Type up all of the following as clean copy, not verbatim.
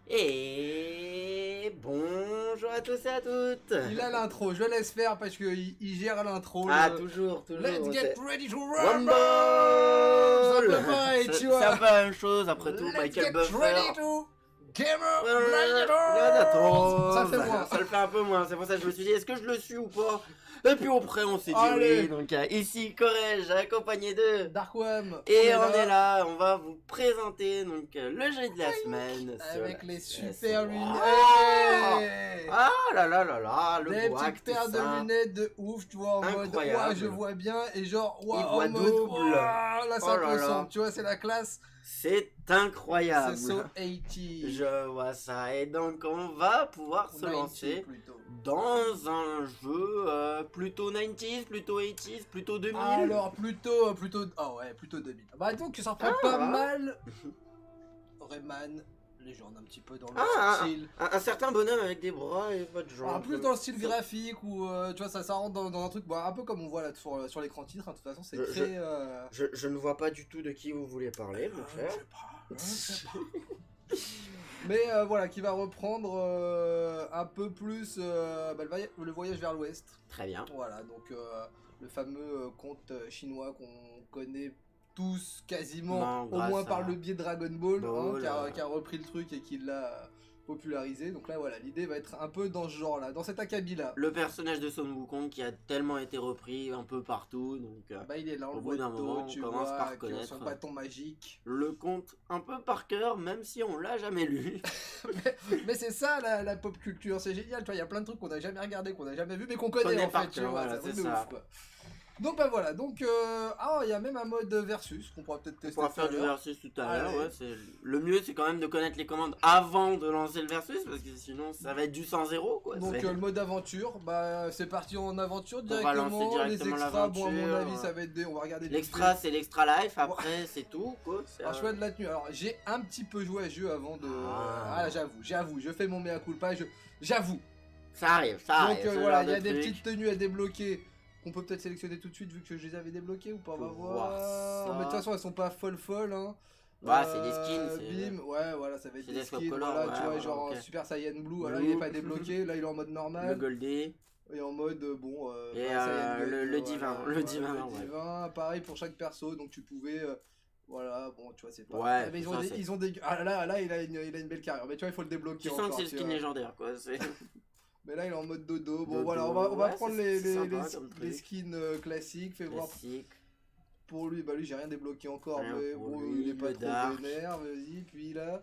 Et bonjour à tous et à toutes. Il a l'intro, je le laisse faire parce qu'il gère l'intro. Ah, toujours. Let's get ready to rumble. Rumble. C'est un peu pareil, tu vois. C'est un peu la même chose, après tout, Let's Michael get Buffer. ready to Gamer Gladiator. Ça fait moins. Ça le fait un peu moins, c'est pour ça que je me suis dit, est-ce que je le suis ou pas? Et puis après, on s'est dit Allez. oui, donc ici, Corège, accompagné de... Darkwam. Et on est là, on va vous présenter donc le jeu de la semaine. Avec les sur super PS. lunettes. Ah là là là là, le Des bois, petites paires de lunettes de ouf, tu vois, en mode Incroyable. ouah, je vois bien, et genre Il ouah, voit en mode double. ouah, là c'est Oh un là peu là. sombre, tu vois, c'est la classe. C'est incroyable. C'est so 80. Je vois ça. Et donc on va pouvoir se 90 lancer plutôt. dans un jeu plutôt 90s, plutôt 80s, plutôt 2000. Alors plutôt, ah ouais, plutôt 2000. Bah donc ça reprend pas mal. Rayman, légende un petit peu dans le style. Un certain bonhomme avec des bras et pas de jambes. Alors plus dans le style graphique où tu vois ça rentre dans un truc bon, un peu comme on voit là sur l'écran titre. Hein, de toute façon c'est très. Je ne vois pas du tout de qui vous voulez parler, mon frère. Je sais pas. Mais voilà, qui va reprendre un peu plus le voyage vers l'ouest. Très bien. Voilà, donc le fameux conte chinois qu'on connaît tous quasiment, au moins par le biais de Dragon Ball, qui a repris le truc et qui l'a popularisé. Donc là, voilà, l'idée va être un peu dans ce genre-là, dans cet acabit-là. Le personnage de Son Wukong qui a tellement été repris un peu partout, donc Bah il est là, on au le bout voit d'un moment, tu on commence vois, par avec reconnaître son bâton magique. le conte un peu par cœur, même si on l'a jamais lu. mais c'est ça la pop culture, c'est génial, tu vois, il y a plein de trucs qu'on n'a jamais regardé, qu'on n'a jamais vu, mais qu'on connaît en par fait, tu cœur, vois, voilà, c'est c'est de ça. ouf, quoi. Donc bah voilà, donc il y a même un mode versus qu'on pourra peut-être On tester. pourra faire du versus tout à l'heure, Allez. ouais, le mieux c'est quand même de connaître les commandes avant de lancer le versus, parce que sinon ça va être du 100-0 quoi. Donc le mode aventure, bah c'est parti en aventure On va lancer directement, les directement extras, bon à mon l'aventure. avis ça va être on va regarder L'extra c'est l'extra life, après c'est tout quoi. Alors choix de la tenue, alors j'ai un petit peu joué à ce jeu avant de... Ah. Ah j'avoue, je fais mon mea culpa, j'avoue. Ça arrive, ça arrive. Donc ce voilà, genre il y a de des truc. petites tenues à débloquer qu'on peut peut-être sélectionner tout de suite vu que je les avais débloquées ou pas, on va Faut voir voir. ça. Mais de toute façon elles sont pas folles hein. Ouais, c'est des skins, Bim, ouais voilà, ça va être c'est des des skins, color, voilà, ouais, tu vois, voilà, genre ok. Super Saiyan Blue, voilà, il est pas débloqué, là il est en mode Le normal. Goldé. Et en mode bon Et Saiyan God, le voilà, divin, voilà, le divin, le ouais. divin, pareil pour chaque perso, donc tu pouvais voilà, bon, tu vois, c'est pas. Ouais, mais ça, c'est- ils ont des. Ah là, il a une belle carrière. Mais tu vois, il faut le débloquer. Tu sens que encore, c'est le tu skin vois. légendaire quoi. C'est- Mais là, il est en mode dodo. Bon, Dodo, voilà, on va ouais, prendre c'est sympa comme les truc. skins classiques. Fais voir Classique. pour lui. Bah, lui, j'ai rien débloqué encore. Rien Mais pour bon, lui, il est pas le trop dark. vénère. Vas-y. Puis là,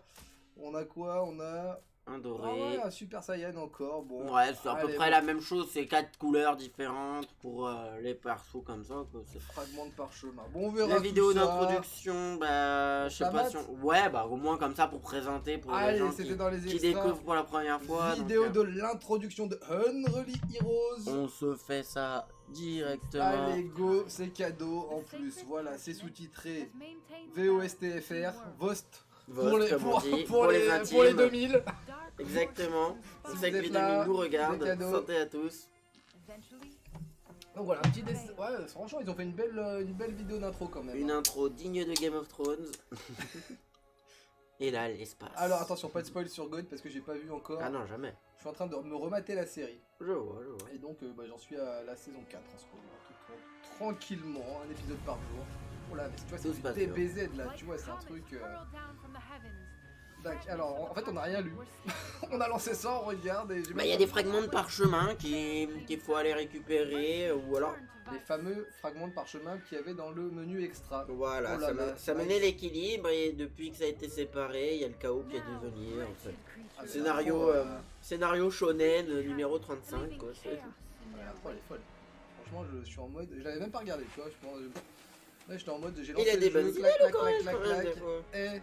on a quoi? On a. Un Ah doré. ouais, un Super Saiyan encore. Bon. Ouais, c'est à peu Allez, près bon. la même chose, c'est 4 couleurs différentes pour les persos comme ça. Quoi. Fragment de parchemin. Bon, on verra. La tout vidéo ça. d'introduction, bah, je sais Ça pas mate si on... Ouais, bah au moins comme ça pour présenter pour les Allez, gens c'était dans les qui extras. découvrent pour la première fois. Vidéo donc, de l'introduction de Unreal Heroes. on se fait ça directement. Allez go, c'est cadeau en plus. Voilà, c'est sous-titré VOSTFR, VOST pour les, comme on dit, pour les intimes. pour les 2000. Exactement. Si C'est vous ça que êtes les là, 2000 nous regardent. des cadeaux. Santé à tous. Donc voilà, un petit dessin. Ouais, franchement, ils ont fait une belle vidéo d'intro quand même. Une intro digne de Game of Thrones. Et là, l'espace. Alors attention, pas de spoil sur God parce que j'ai pas vu encore. Ah non, jamais. Je suis en train de me remater la série. Je vois, je vois. Et donc j'en suis à la saison 4 en ce moment. Tranquillement, un épisode par jour. Oh là, mais tu vois, Tout se c'est passe du bien. DBZ là, tu vois, c'est un truc. Alors, en fait, on n'a rien lu. On a lancé ça, on regarde et j'ai Bah, il y a des fragments de parchemin qu'il faut aller récupérer, ou alors... les fameux fragments de parchemin qu'il y avait dans le menu extra. Voilà, Oh là là, ça nice. menait l'équilibre, et depuis que ça a été séparé, il y a le chaos qui a dû venir, en fait. Ah, mais Scénario, l'intro, scénario shonen numéro 35, quoi. c'est- ouais, l'intro, elle est folle. Franchement, je suis en mode. Je l'avais même pas regardé, tu vois. Là, j'étais en mode. J'ai lancé Il a des le jeu, bonnes idées, clac, le clac, Corège, clac, quand même, clac, des fois. et.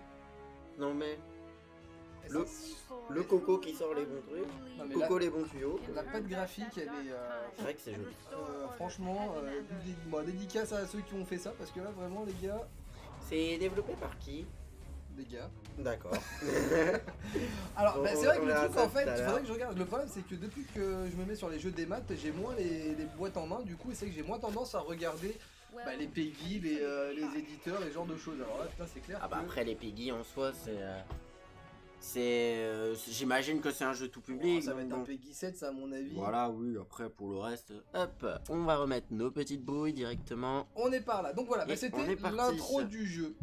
Non mais, et Le- ça- le coco qui sort les bons trucs, Non, mais coco les bons tuyaux. la patte graphique, elle est. C'est vrai que c'est joli. Franchement, bon, dédicace à ceux qui ont fait ça parce que là, vraiment, les gars. C'est développé par qui? Les gars. D'accord. Alors, bah, c'est vrai que On le verra truc ça en fait, tout à il l'heure. faudrait que je regarde. Le problème, c'est que depuis que je me mets sur les jeux des maths, j'ai moins les boîtes en main. Du coup, c'est que j'ai moins tendance à regarder les Peggy, les éditeurs, les genres de choses. Alors là, putain, c'est clair. Ah bah que- après les Peggy en soi J'imagine que c'est un jeu tout public. Ça va être un Peggy 7, ça, à mon avis. Voilà, oui, après pour le reste, hop, on va remettre nos petites bouilles directement. On est par là. Donc voilà, c'était l'intro du jeu.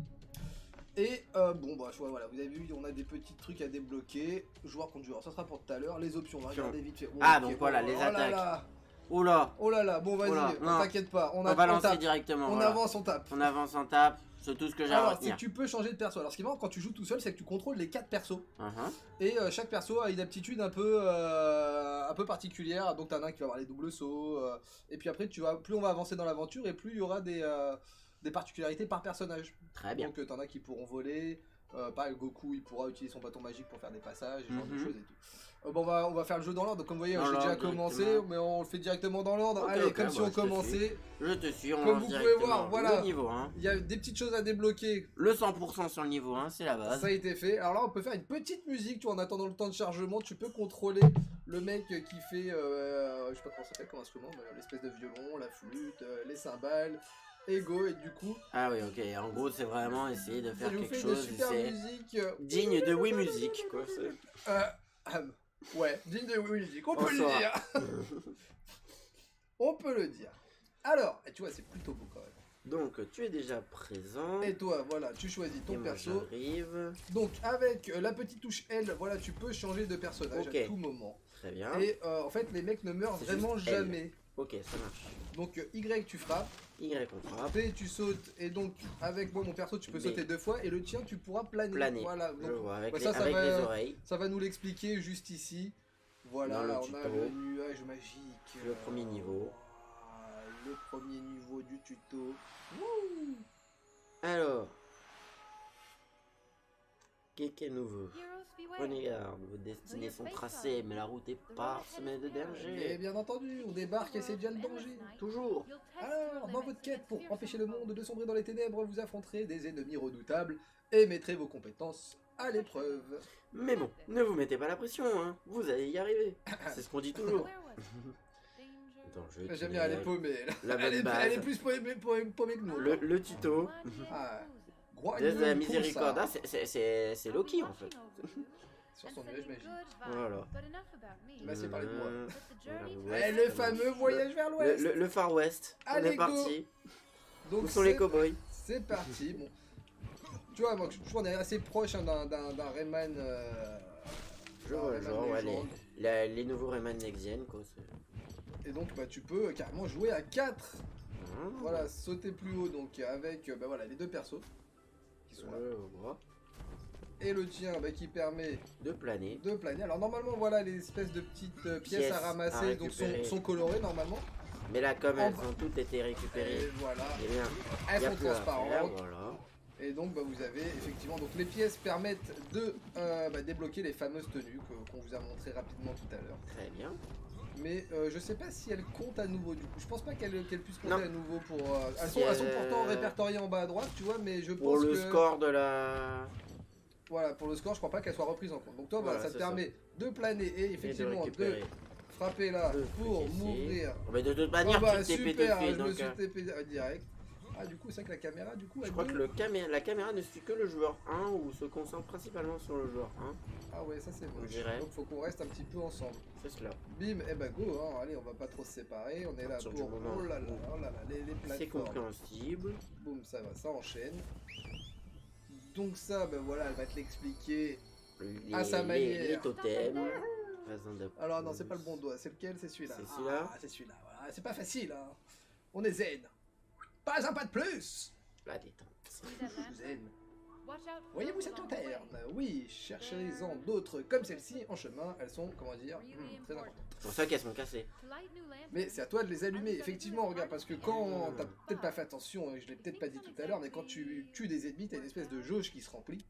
Et bon, bah, voilà, vous avez vu, on a des petits trucs à débloquer. Joueur contre joueur, ça sera pour tout à l'heure. Les options, on va regarder vite fait. Donc voilà, les attaques. Oh là là, bon, vas-y, t'inquiète pas. On va lancer directement. On avance, on tape. On avance, on tape. C'est tout ce que j'ai à retenir. Alors, tu peux changer de perso. Alors, ce qui est marrant quand tu joues tout seul, c'est que tu contrôles les 4 persos. Et chaque perso a une aptitude un peu particulière. Donc, t'en as un qui va avoir les doubles sauts. Et puis après, plus on va avancer dans l'aventure, et plus il y aura des particularités par personnage. Très bien. Donc, t'en as qui pourront voler. Pareil, Goku, il pourra utiliser son bâton magique pour faire des passages, ce genre de choses et tout. Bon, on va faire le jeu dans l'ordre. Comme vous voyez, j'ai déjà commencé, mais on le fait directement dans l'ordre. Allez, comme si on commençait. Je te suis, on comme vous pouvez voir, voilà. Le niveau 1. Il y a des petites choses à débloquer. Le 100% sur le niveau 1, c'est la base. Ça a été fait. Alors là, on peut faire une petite musique, tu vois, en attendant le temps de chargement. Tu peux contrôler le mec qui fait, je sais pas comment ça s'appelle comme instrument, l'espèce de violon, la flûte, les cymbales. Ego, et du coup... Ah oui, ok, en gros c'est vraiment essayer de faire quelque chose musique, digne de Wii Music, quoi. Ouais, digne de Wii Music, on peut le dire. On peut le dire. Alors, tu vois, c'est plutôt beau quand même. Donc, tu es déjà présent. Et toi, voilà, tu choisis ton perso. J'arrive. Donc, avec la petite touche L, voilà, tu peux changer de personnage à tout moment. Très bien. Et en fait, les mecs ne meurent vraiment jamais. Ok, ça marche. Donc, Y, tu frappes. Y, on frappe. P, tu sautes. Et donc, avec moi, mon perso, tu peux sauter 2 fois. Et le tien, tu pourras planer. Voilà. Donc, je vois, avec, les oreilles. Ça va nous l'expliquer juste ici. Voilà, là, on a le nuage magique. Le premier niveau. Le premier niveau du tuto. Wouh. Alors, qu'est-ce nous veut? Prenez garde, vos destinées sont tracées, mais la route est parsemée de dangers. Et bien entendu, on débarque et c'est déjà le danger. Toujours. Alors, dans votre quête pour empêcher le monde de sombrer dans les ténèbres, vous affronterez des ennemis redoutables et mettrez vos compétences à l'épreuve. Mais bon, ne vous mettez pas la pression, hein. Vous allez y arriver. C'est ce qu'on dit toujours. J'aime bien, elle est paumée. Elle est plus paumée que nous. Le tuto. Des miséricordes, c'est Loki en fait. Sur son nuage magique. Voilà. Bah, c'est parlé de moi. Le fameux voyage vers l'ouest. Le Far West. On est parti. Donc, où sont les cowboys? C'est parti. Bon. Tu vois, moi, je trouve qu'on est assez proche d'un Rayman. Je vois, genre, ouais, les nouveaux Rayman Next Gen, quoi. Et donc, bah, tu peux carrément jouer à 4. Voilà, sauter plus haut, donc avec bah, voilà, les 2 persos qui sont là. Et le tien bah, qui permet de planer. Alors, normalement, voilà, les espèces de petites pièces à ramasser donc sont colorées normalement. Mais là, comme elles ont toutes été récupérées, et voilà. Eh bien, elles sont transparentes. Voilà. Et donc bah, vous avez effectivement donc les pièces permettent de débloquer les fameuses tenues qu'on vous a montré rapidement tout à l'heure. Très bien. Mais je sais pas si elles comptent à nouveau du coup. Je pense pas qu'elles puissent compter à nouveau pour. Elles sont pourtant répertoriées en bas à droite, tu vois, mais je pense que. Pour le score de la. Voilà, pour le score, je crois pas qu'elle soit reprise en compte. Donc toi, voilà, ça te permet de planer et effectivement de frapper là pour m'ouvrir. Mais de toute manière, tu t'es pété. Je me suis TP direct. Ah, du coup, c'est vrai que la caméra, du coup. Je crois que la caméra ne suit que le joueur 1 ou se concentre principalement sur le joueur 1. Ah, ouais, ça c'est bon. Donc, faut qu'on reste un petit peu ensemble. C'est cela. Bim, et bah go, hein. Allez, on va pas trop se séparer. On est là pour. Oh là là, les plateformes. C'est compréhensible. Boum, ça va, ça enchaîne. Donc, ça, ben voilà, elle va te l'expliquer à sa manière. Les totems. Alors, non, c'est pas le bon doigt. C'est lequel? C'est celui-là. C'est celui-là. Ah, c'est celui-là, voilà. C'est pas facile, hein. On est zen. Pas un pas de plus. La détente. Zen. Voyez-vous cette lanterne? Oui, cherchez-en d'autres comme celle-ci en chemin. Elles sont, comment dire, très importantes. C'est pour ça qu'elles sont cassées. Mais c'est à toi de les allumer. Effectivement, regarde, parce que quand t'as peut-être pas fait attention, je l'ai peut-être pas dit tout à l'heure, mais quand tu tues des ennemis, t'as une espèce de jauge qui se remplit.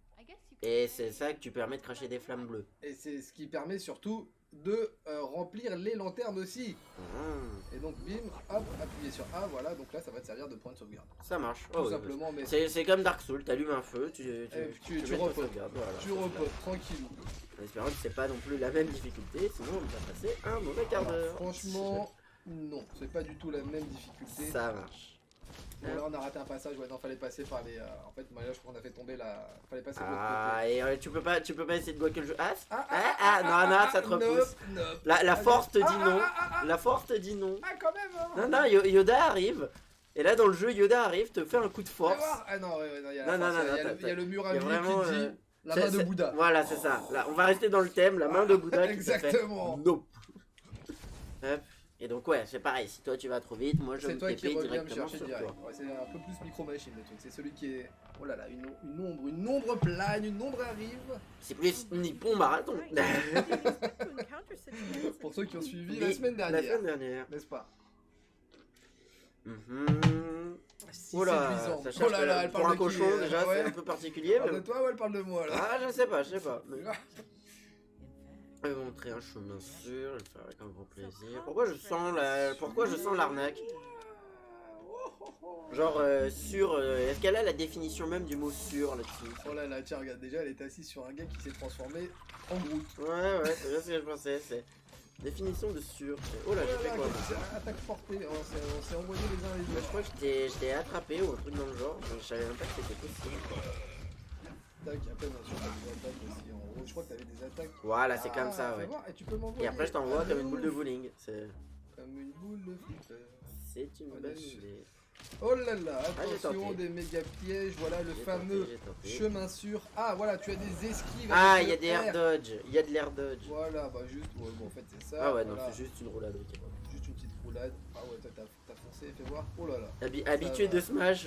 Et c'est ça que tu permets de cracher des flammes bleues. Et c'est ce qui permet surtout de remplir les lanternes aussi. Et donc bim, hop, appuyez sur A, voilà, donc là ça va te servir de point de sauvegarde. Ça marche. Tout simplement, mais c'est comme Dark Souls, t'allumes un feu, tu reposes, tu reposes, tranquillou. En espérant que c'est pas non plus la même difficulté, sinon on va passer un mauvais quart d'heure. Franchement, non, c'est pas du tout la même difficulté. Ça marche. Bon, là, on a raté un passage. Ouais, non, fallait passer par les. En fait, là, je crois qu'on a fait tomber la. Fallait passer de l'autre Ah, côté. et tu peux pas essayer de bloquer le jeu. Non, ça te repousse. Nope. La force te dit non. La force te dit non. Ah, quand même, hein. Non, Yoda arrive. Et là, dans le jeu, Yoda arrive, te fait un coup de force. Ah non, il y a Non, il y a le mur à y a vie vraiment, qui dit la main de Bouddha. Voilà, c'est ça. Là, on va rester dans le thème, la main de Bouddha qui te fait Exactement. nope. Hop. Et donc ouais, c'est pareil, si toi tu vas trop vite, moi je me C'est toi qui TP reviens me directement chercher sur direct. toi. Ouais, c'est un peu plus micro-machine le truc. C'est celui qui est. Oh là là, une ombre plane, une ombre arrive. C'est plus Nippon Marathon. Pour ceux qui ont suivi la semaine dernière. La semaine dernière. N'est-ce pas? Si Oh là, séduisant. ça cherche elle pour parle un de cochon qui, déjà, ouais. c'est un peu particulier. Elle parle de toi ou elle parle de moi là? Ah, je sais pas. Je vais montrer un chemin sûr, je vais le faire avec un grand plaisir. Pourquoi je sens l'arnaque? Genre sûr, est-ce qu'elle a la définition même du mot sûr là-dessus? Oh là là, tiens, regarde, déjà elle est assise sur un gars qui s'est transformé en Groot. Ouais, c'est bien ce que je pensais, c'est définition de sûr. Oh là, j'ai fait quoi? Attaque portée, on s'est envoyé les uns les Je autres. crois que je t'ai attrapé ou un truc dans le genre, je savais même pas que c'était possible. Tac, après bien sûr t'as des attaques aussi en haut, je crois que t'avais des attaques. Voilà, c'est comme ça, ouais. Et tu peux m'envoyer. Et après je t'envoie comme une boule de bowling. Comme une boule de flipper. C'est une bonne idée. Oh là là, attention tenté. des méga pièges, voilà le fameux tenté. chemin sûr. Ah voilà, tu as des esquives. Ah, avec il y a le des air R. dodge, il y a de l'air dodge. Voilà, bah juste, ouais, bon en fait c'est ça. Ah ouais, voilà. non, c'est juste une roulade, ok. Juste une petite roulade. Ah ouais, toi t'as foncé, fais voir. Oh là là. Habitué de Smash,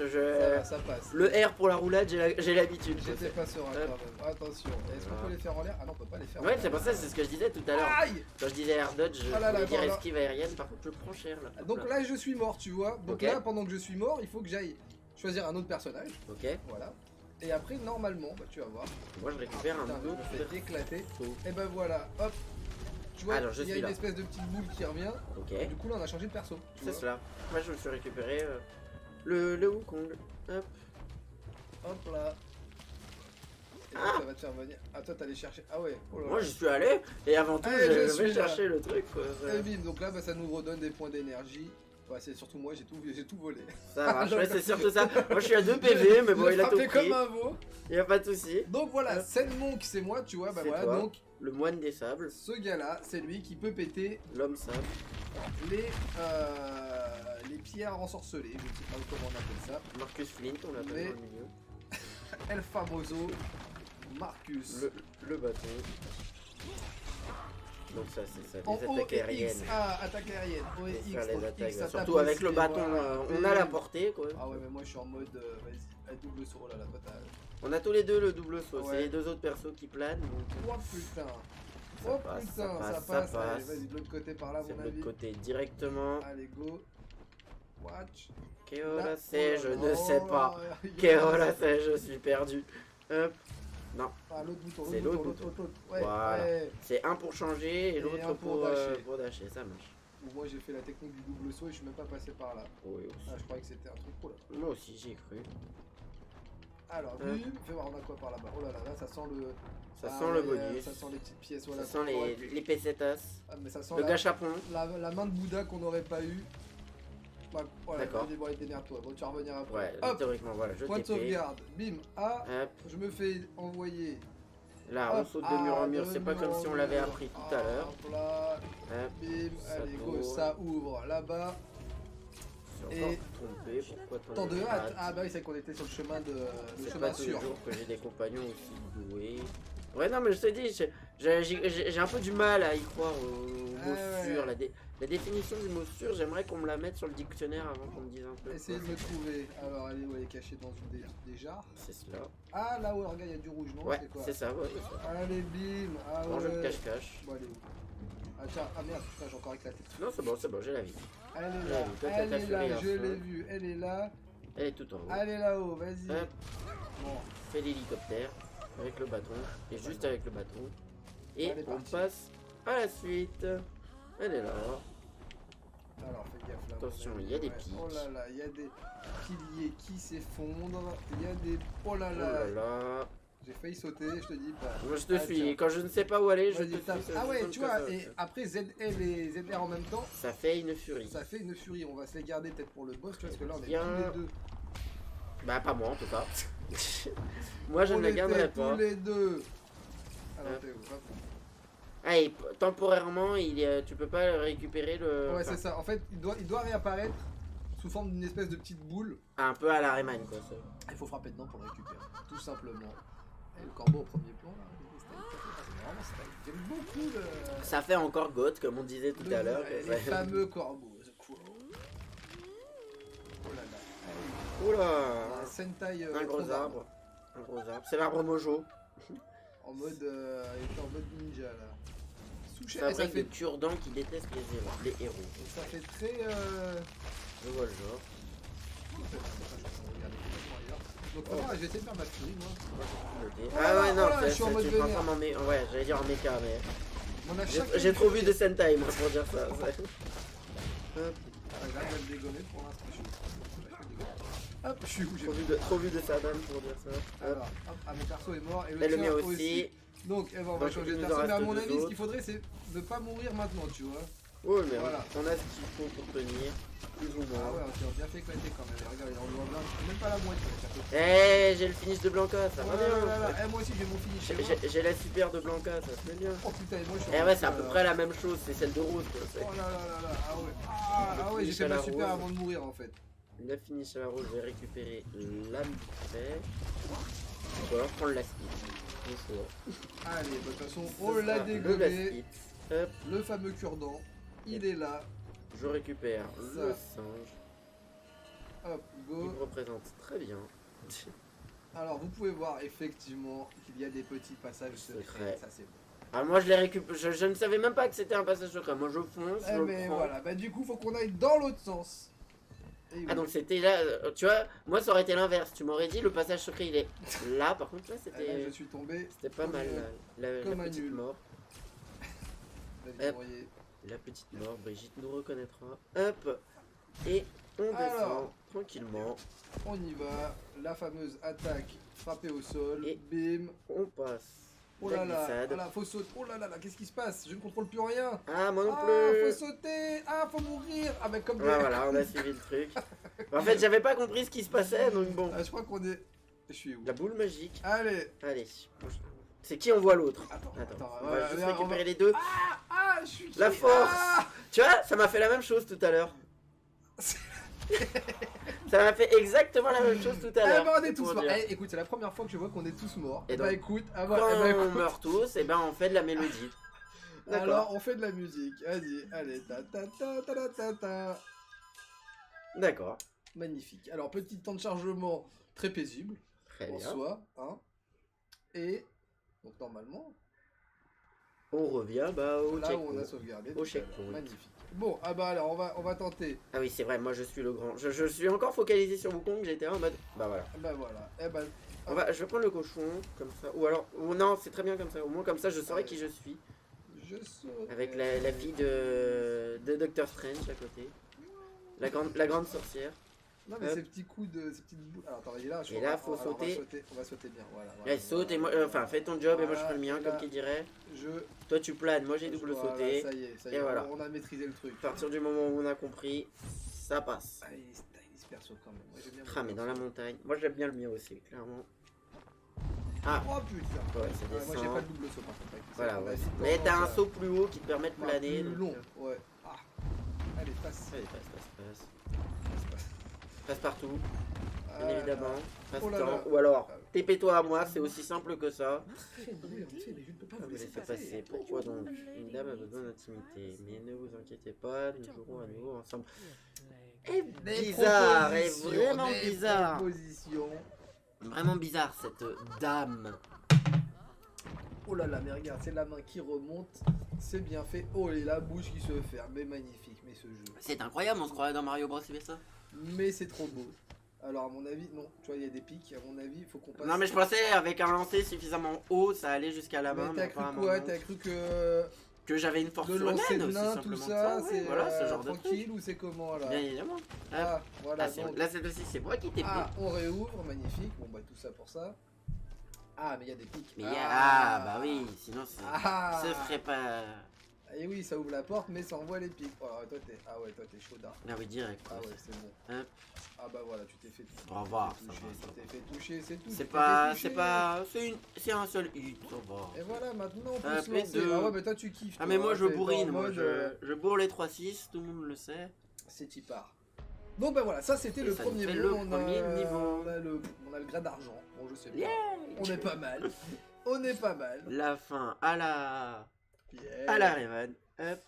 Ça passe. le R pour la roulade, j'ai l'habitude. J'étais pas serein quand même. Attention. Est-ce qu'on peut les faire en l'air? Ah non, on peut pas les faire en Ouais, l'air. c'est pour ça, c'est ce que je disais tout à l'heure. Aïe! Quand je disais air dodge, je Ah là là, voulais dire attends, là. esquive aérienne, par contre je prends cher là. Donc là je suis mort, tu vois. Donc Ok. là pendant que je suis mort, il faut que j'aille choisir un autre personnage. Ok, Voilà. Et après normalement, bah tu vas voir. moi je récupère un Putain, je me autre fais éclater. perso. Et ben voilà, hop. Tu vois, Alors, je il y a suis une là. espèce de petite boule qui revient. Ok, Et du coup là on a changé de perso. tu c'est vois. cela. Moi je me suis récupéré le Wukong. Hop. Hop là. Et donc, ça va te faire venir. Ah toi t'allais chercher. Ah ouais. Oh là là. Moi j'y suis allé et avant tout Allez, je je vais suis là. chercher le truc quoi. Et bim, donc là bah, ça nous redonne des points d'énergie. Ouais, c'est surtout moi, j'ai tout volé. Ça marche, ouais, c'est surtout ça. Moi je suis à 2 PV mais bon il a tout frappé pris. comme un veau. Y a pas de souci. Donc voilà, Senmonk c'est moi, tu vois, bah C'est voilà, toi. donc Le moine des sables, ce gars-là, c'est lui qui peut péter l'homme sable. les pierres ensorcelées, je ne sais pas comment on appelle ça. Marcus Flint, on l'appelle Mais- dans le milieu. El Famoso, Marcus. Le bâton. Donc ça c'est ça, En les haut attaques et aériennes. X, attaque aérienne. O et Pour X, faire les donc attaques, X, ça surtout tape avec aussi, le bâton, voilà. on a la portée quoi. Ah ouais, mais moi je suis en mode, vas-y, à double saut, oh là là, toi t'as... On a tous les deux le double saut, Ouais. c'est les deux autres persos qui planent. Donc Oh putain. Ça Oh passe, putain, ça ça passe, passe. ça Allez, passe. vas-y, de l'autre côté par là, à c'est mon de avis. l'autre côté directement. Allez, go. Watch. Qu'est-ce Là. que c'est, je Oh ne là sais là. pas. Il y a- Qu'est-ce que c'est, je suis perdu. Hop. Non, Ah, l'autre bouton, C'est l'autre l'autre bouton, l'autre. Ouais, Voilà. ouais. c'est un pour changer et Et l'autre un pour pour dasher, ça marche. Ou moi j'ai fait la technique du double saut et je suis même pas passé par là. Oui, aussi. Ah, je croyais que c'était un truc. Oh là. Moi aussi j'y ai cru. Alors, Ouais. bim, fais voir, on a quoi par là-bas. Oh là là, là, ça sent le. Ça Ah sent le ouais, bonus. Ça sent les petites pièces, Ça voilà. sent qu'on aurait- les pesetas. Ah, mais ça sent Le la... gâchapon. La main de Bouddha qu'on n'aurait pas eu. Bah, voilà, D'accord. Bon, allez, démerde-toi. Bon, tu vas revenir après. Ouais, Hop, théoriquement, voilà, je point de TP. sauvegarde. Bim, ah, Hop. je me fais envoyer. Là, on Hop, saute de mur en mur, de c'est pas mur comme en si on l'avait mur. appris tout à l'heure. Hop là, Hop. bim, Ça allez, go, tourne. ça ouvre là-bas. Je suis Et- encore trompé, pourquoi Tant t'en de es hâte. hâte Ah, bah oui, c'est qu'on était sur le chemin de. Le C'est chemin pas tous les sûr. jours que j'ai des compagnons aussi doués. Ouais, non, mais je te dis, j'ai un peu du mal à y croire au mot ouais. sûr. La définition du mot sûr, j'aimerais qu'on me la mette sur le dictionnaire avant qu'on me dise un peu. Essayez de me trouver. Alors, allez, où elle est cachée dans une des jars. C'est cela. Ah, là où, regarde, il y a du rouge, non? Ouais, C'est quoi? c'est ça, ouais. c'est ça. Allez, bim. Ah, Bon, je me ouais. cache-cache. Bon, elle est où? Ah, tiens, ah merde, putain, j'ai encore éclaté. Non, c'est bon, j'ai la vie. Elle est Ouais, là, toi, t'as elle ta est furie là, à je fond. l'ai vue, elle est là, Elle est tout en haut. elle est là-haut, vas-y. Hop, Bon, fais l'hélicoptère avec le bâton, et juste avec le bâton. Et Elle est on partie. passe à la suite. Elle est là. alors fais gaffe là. Attention, mon ami. il y a des Ouais. pics. Oh là là, il y a des piliers qui s'effondrent, il y a des... Oh là Oh là, là là. J'ai failli sauter, je te dis pas. Moi je te suis, quand je ne sais pas où aller, je te suis. Ah ouais, tu vois, et après ZL et ZR en même temps. Ça fait une furie. Ça fait une furie, on va se les garder peut-être pour le boss, tu vois, parce que là on est tous les deux. Bah pas moi en tout cas. Moi je ne la garderai pas. Tous les deux. Alors t'es où? Ah, et temporairement, tu peux pas récupérer le... Ouais, c'est ça. En fait, il doit réapparaître sous forme d'une espèce de petite boule. Un peu à la Rayman, quoi. Ça. Il faut frapper dedans pour le récupérer, tout simplement. Et le corbeau au premier plan, là. C'est vraiment style. J'aime beaucoup le... Ça fait encore goth, comme on disait tout à l'heure. Les fameux corbeaux, The Crow. Oh là là. Oula. Un Sentai... un gros arbre. Un gros arbre. C'est l'arbre Mojo. En mode... il était en mode ninja, là. Ça fait cure-dents qui détestent les héros. Ça fait très... Je vois le genre. Donc je vais essayer de faire ma furie, moi. Ah ouais, non, je suis en mode vénère. Ouais, j'allais dire en méca, mais... J'ai trop vu de Sentai, moi, pour dire ça. Hop. J'arrive à le dégommer pour l'instant. Hop, je suis où? J'ai trop vu de Satan pour dire ça. Alors, hop, mon perso est mort et le mien aussi. Donc, on va changer de perso, mais à mon avis, ce qu'il faudrait, c'est ne pas mourir maintenant, tu vois. Oh, mais voilà. On a ce qu'il faut pour tenir, plus ou moins. Ah ouais, on s'est bien fait éclater quand même. Regarde, il en doit même pas la moitié. Eh, j'ai le finish de Blanca, ça va bien. Moi aussi, j'ai mon finish. J'ai la super de Blanca, ça se met bien. Oh putain, moi je suis. Eh ouais, c'est à peu près la même chose, c'est celle de Rose. Oh là là là, ah ouais. Ah ouais, j'ai fait ma super avant de mourir en fait. La finish à la rose, je vais récupérer l'âme fait. Ou alors prendre la speed. Allez, de toute façon, on l'a dégommé. Le fameux cure-dent, il est là. Je récupère le singe. Hop, go. Il me représente très bien. Alors, vous pouvez voir effectivement qu'il y a des petits passages secrets. Ça, c'est bon. Ah, moi je les récupère. Je ne savais même pas que c'était un passage secret. Moi je fonce. Mais voilà, bah du coup, faut qu'on aille dans l'autre sens. Ah, donc c'était là. Tu vois, moi ça aurait été l'inverse. Tu m'aurais dit le passage secret il est là. Par contre, là c'était. Je suis tombé. C'était pas mal. La petite mort. La petite mort, Brigitte nous reconnaîtra. Hop. Et on descend tranquillement. On y va. La fameuse attaque frappée au sol. Et bim. On passe. Oh là là, voilà, faut sauter. Oh là là, qu'est-ce qui se passe? Je ne contrôle plus rien. Ah, moi non plus. Faut sauter. Ah, faut mourir. Ah, bah comme voilà, on a suivi le truc. En fait, j'avais pas compris ce qui se passait, donc bon. Je crois qu'on est... Je suis où? La boule magique. Allez. C'est qui on voit l'autre? Attends. On va juste récupérer les deux. Je suis... La force. Tu vois, ça m'a fait la même chose tout à l'heure. Ça m'a fait exactement la même chose tout à l'heure. On est tous morts. Écoute, c'est la première fois que je vois qu'on est tous morts. Et bah écoute, quand on meurt tous, et ben on fait de la mélodie. Alors on fait de la musique. Vas-y, allez, ta. D'accord. Magnifique. Alors petit temps de chargement très paisible. Très bien. Soi, hein. Et donc normalement. On revient au là où on a sauvegardé. Au checkpoint. Magnifique. Bon, alors on va tenter. Ah oui, c'est vrai, moi je suis le grand. Je suis encore focalisé sur Wukong, j'étais en mode. Bah voilà. Je vais prendre le cochon, comme ça. Ou alors. Non, c'est très bien comme ça. Au moins, comme ça, je saurai qui je suis. Avec la fille de Doctor Strange à côté. La grande sorcière. Non, mais ces petits coups de. Ces petites boules. Alors, attends, et là, faut sauter. On va sauter bien, voilà. Elle saute et moi. Enfin, fais ton job et moi je fais le mien, comme qui dirait. Toi tu planes, moi j'ai double sauté. Ça y est, et voilà. On a maîtrisé le truc. À partir du moment où on a compris, ça passe. Ah, il est stylish perso quand même. Moi, j'aime bien. Ah, mais dans la montagne. Moi j'aime bien le mien aussi, clairement. Ah. Oh putain. Ouais, c'est moi j'ai pas de double saut par contre. Voilà, ouais. Mais t'as un saut plus haut qui te permet de planer. Plus long, ouais. Ah. Allez, passe. Allez, passe. Passe partout. Bien évidemment. Passe temps. Ou alors, TP-toi à moi, c'est aussi simple que ça. Vous me laissez passer. Pourquoi donc? Une dame a besoin d'intimité. Mais ne vous inquiétez pas, nous jouerons à nouveau ensemble. Et bizarre, et vraiment bizarre. Vraiment bizarre cette dame. Oh là là, mais regarde, c'est la main qui remonte. C'est bien fait. Oh, et la bouche qui se ferme. Mais magnifique, mais ce jeu. C'est incroyable, on se croirait dans Mario Bros. C'est ça. Mais c'est trop beau. Alors, à mon avis, non. Tu vois, il y a des pics. À mon avis, il faut qu'on passe. Non, mais je pensais avec un lancer suffisamment haut, ça allait jusqu'à la main. Mais t'as cru quoi? T'as cru que j'avais une force de lancer aussi, nain, tout ça, c'est voilà, ce genre tranquille ou c'est comment là? Bien évidemment. Ah, voilà. Là, cette fois-ci, c'est moi qui t'ai pris. On réouvre, magnifique. Bon, bah, tout ça pour ça. Ah, mais il y a des pics. Mais il y a... Ah, bah oui, sinon ce serait pas... Et oui, ça ouvre la porte, mais ça envoie les pics. Oh, toi, t'es... Ah ouais, toi, t'es chaudard. Ah oui, direct. Ah ouais, c'est bon. Hop. Ah bah voilà, tu t'es fait toucher. Au revoir. Tu t'es fait toucher, c'est tout. C'est un seul hit, ça va. Et voilà, maintenant on peut se lancer. Deux. Ah ouais, mais toi tu kiffes. Ah mais moi je bourrine, moi je bourre les 3-6, tout le monde le sait. C'est y part. Donc bah voilà, ça c'était le premier niveau. On a le grade d'argent. Bon, je sais pas. Yeah. On est pas mal. On est pas mal. La fin à la... Yeah. À la Raven. Hop.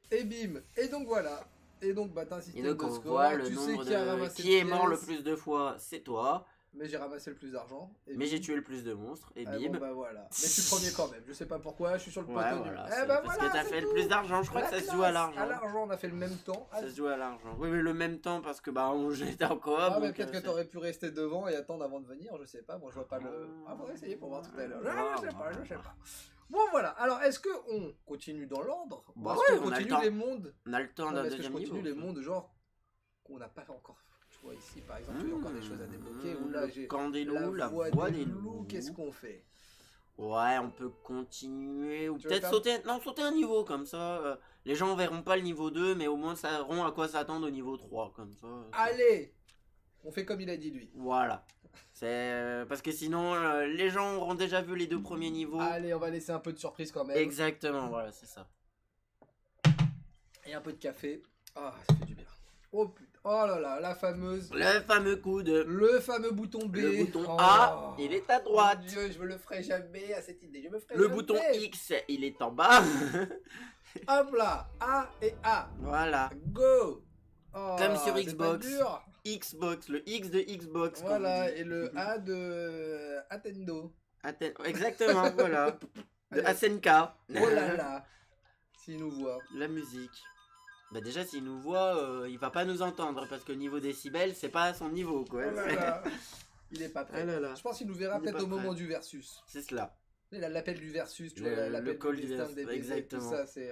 Et bim. Et donc voilà. Et donc bah t'as un système et donc de on score. voit le tu sais nombre qui a ramassé qui est mort le plus de fois, c'est toi. Mais j'ai ramassé le plus d'argent. Mais j'ai tué le plus de monstres, et bim. Bon bah voilà. Mais je suis premier quand même, je sais pas pourquoi, je suis sur le plateau. Voilà, parce que t'as fait le plus d'argent, je crois que ça se joue à l'argent. À l'argent, on a fait le même temps. Ça se joue à l'argent. Oui, mais le même temps parce que bah j'étais en coop. Ah, mais peut-être que t'aurais pu rester devant et attendre avant de venir, je sais pas, moi je vois pas le... Ah, faudrait essayer pour voir tout à l'heure. Je sais pas. Bon voilà, alors est-ce que on continue dans l'ordre? Bah ouais, on continue les mondes. On a le temps d'un deuxième niveau. Est-ce que je continue les mondes genre qu'on n'a pas encore... Tu vois ici par exemple, il y a encore des choses à débloquer. Ou là j'ai la voix des loups. Qu'est-ce qu'on fait? Ouais, on peut continuer ou peut-être sauter un niveau comme ça. Les gens verront pas le niveau 2, mais au moins sauront à quoi s'attendre au niveau 3 comme ça. Allez, on fait comme il a dit lui. Voilà. C'est parce que sinon les gens auront déjà vu les 2 premiers niveaux. Allez, on va laisser un peu de surprise quand même. Exactement, voilà, c'est ça. Et un peu de café. Ah, ça fait du bien. Oh putain. Oh là là, la fameuse. Le fameux coude. Le fameux bouton B. Le bouton A, il est à droite. Mon Dieu, je me le ferai jamais à cette idée. Je me ferai le jamais. bouton X, il est en bas. Hop là, A et A. Voilà. Go. Oh, comme sur Xbox. Xbox, le X de Xbox. Voilà, et le A de Nintendo. Exactement, voilà. De SNK. Oh là là. S'il nous voit. La musique. Bah déjà s'il nous voit, il va pas nous entendre parce que niveau décibels c'est pas à son niveau quoi. Oh là là. Il est pas prêt. Ah là là. Je pense qu'il nous verra peut-être au moment du versus. C'est cela. L'appel du versus, tu vois, l'appel du destin des baisers, tout ça, c'est...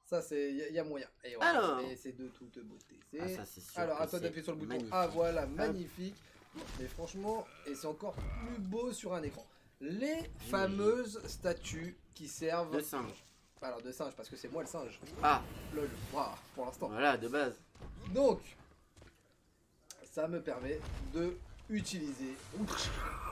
Ça, c'est... Il y a moyen. Et voilà, alors. et c'est de toute beauté. Ça, c'est sûr. Alors, à toi d'appuyer sur le bouton. Magnifique. Ah, voilà, magnifique. Mais franchement, et c'est encore plus beau sur un écran. Les fameuses statues qui servent... De singe. Alors, de singe, parce que c'est moi le singe. Ah. Lol. Wow, pour l'instant. Voilà, de base. Donc, ça me permet de utiliser...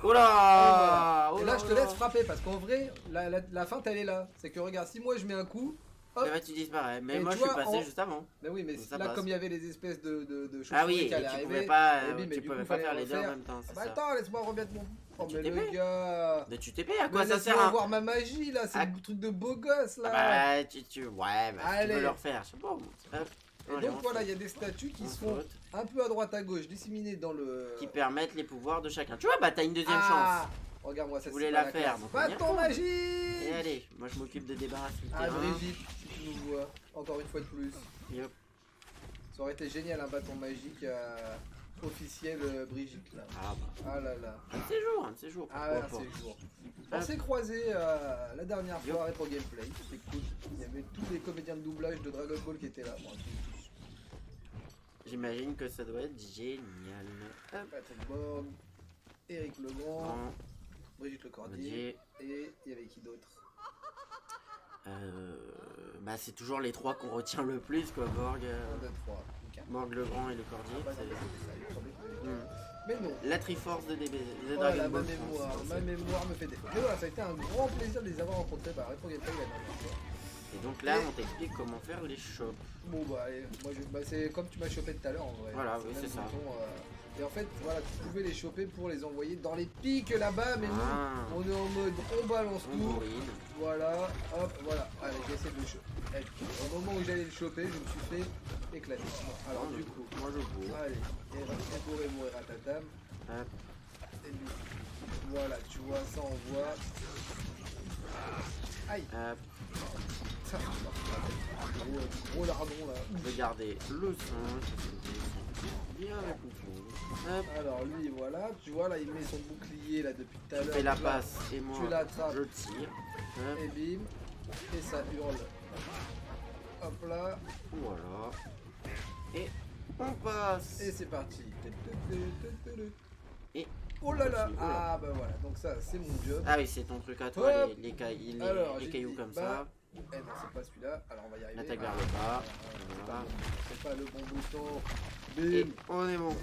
Oh là, et là, je te laisse frapper parce qu'en vrai, la feinte elle est là. C'est que regarde, si moi je mets un coup, hop, bah, tu disparais. Mais et moi je suis passé juste avant. Mais oui, mais ça là, passe. comme il y avait les espèces de choses ah oui, qui allaient arriver, pouvais pas, mais tu pouvais pas faire les deux en même temps. Bah attends, laisse-moi remettre mon. Oh, tu mais t'es le gars. Mais tu t'es payé, à quoi mais ça sert avoir ma magie là, c'est le truc de beau gosse là. Bah, ouais, bah, allez. tu peux le refaire, je sais pas. Et donc voilà, il y a des statues qui sont un peu à droite à gauche, disséminées dans le... Qui permettent les pouvoirs de chacun. Tu vois, bah t'as une deuxième chance. Regarde-moi ça, tu voulais la faire. Bâton magique. Et allez, moi je m'occupe de débarrasser le terrain. Brigitte, si tu nous vois, encore une fois de plus. Yep. Ça aurait été génial un bâton magique officiel Brigitte là. Ah là là. Un de ces jours. Ah ouais, un de ces jours. On s'est croisés la dernière fois à Retro Gameplay, c'était cool. Il y avait tous les comédiens de doublage de Dragon Ball qui étaient là. Bon, j'imagine que ça doit être génial. Patrick Borg, Eric Legrand, Brigitte Lecordier, et il y avait qui d'autre? Bah c'est toujours les 3 qu'on retient le plus quoi, Borg, 1, 2, 3. Borg, Legrand et Lecordier. Mais non. La Triforce de DB. Voilà, ma mémoire me fait des... Mais voilà, ça a été un grand plaisir de les avoir rencontrés par Retro Gameplay la dernière fois. Et donc là, on t'explique comment faire les shops. Bon bah allez, moi c'est comme tu m'as chopé tout à l'heure en vrai. Voilà, oui c'est ça. Et en fait, voilà, tu pouvais les choper pour les envoyer dans les pics là-bas, mais nous, on est en mode on balance tout. Voilà, hop, voilà. Allez, j'essaie de le choper. Au moment où j'allais le choper, je me suis fait éclater. Bon, alors du coup, moi je bourre. Allez, et ratatam. Et lui, voilà, tu vois, ça envoie. Aïe. Gros lardon là. Regardez le singe. Bien avec. Alors lui voilà, tu vois là il met son bouclier là depuis tout à l'heure. Fais la passe et moi tu l'attrapes. je tire. Et bim. Et ça hurle. Hop là. Voilà. Et on passe. Et c'est parti. Et oh là là. Ah bah voilà, donc ça c'est mon job. Ah oui, c'est ton truc à toi, les cailloux comme ça. Eh non, c'est pas celui-là. Alors on va y arriver. Attaque vers le bas. Voilà. C'est pas le bon bouton. Et Bim. on est bon.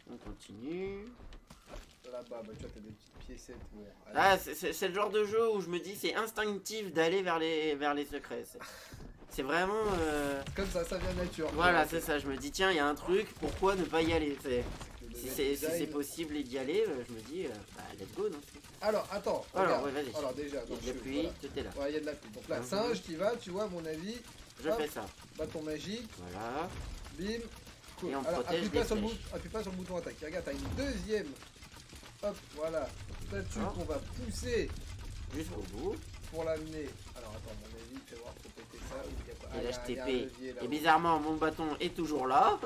On continue. Là-bas, bah tu vois, t'as des petites piécettes. Bon, ah, c'est le genre de jeu où je me dis c'est instinctif d'aller vers les secrets. C'est vraiment... Comme ça vient nature. Voilà, c'est ça. Je me dis, tiens, il y a un truc, pourquoi ne pas y aller? Si c'est possible d'y aller, je me dis, bah, let's go, non? Alors, attends. Alors, ouais, vas-y. Alors, déjà, il y a de la pluie, tout est là. Ouais, il y a de la pluie. Donc là, singe, tu vas, tu vois, à mon avis. Je fais ça. Bâton magique. Voilà. Bim. Cool. Et on alors, protège appuie pas sur le bouton attaque. Regarde, t'as une deuxième. Hop, voilà. Statue qu'on va pousser jusqu'au bout. Pour l'amener. Alors, attends, à mon avis, fais voir, faut péter ça. Et là, je TP. Et bizarrement, mon bâton est toujours là.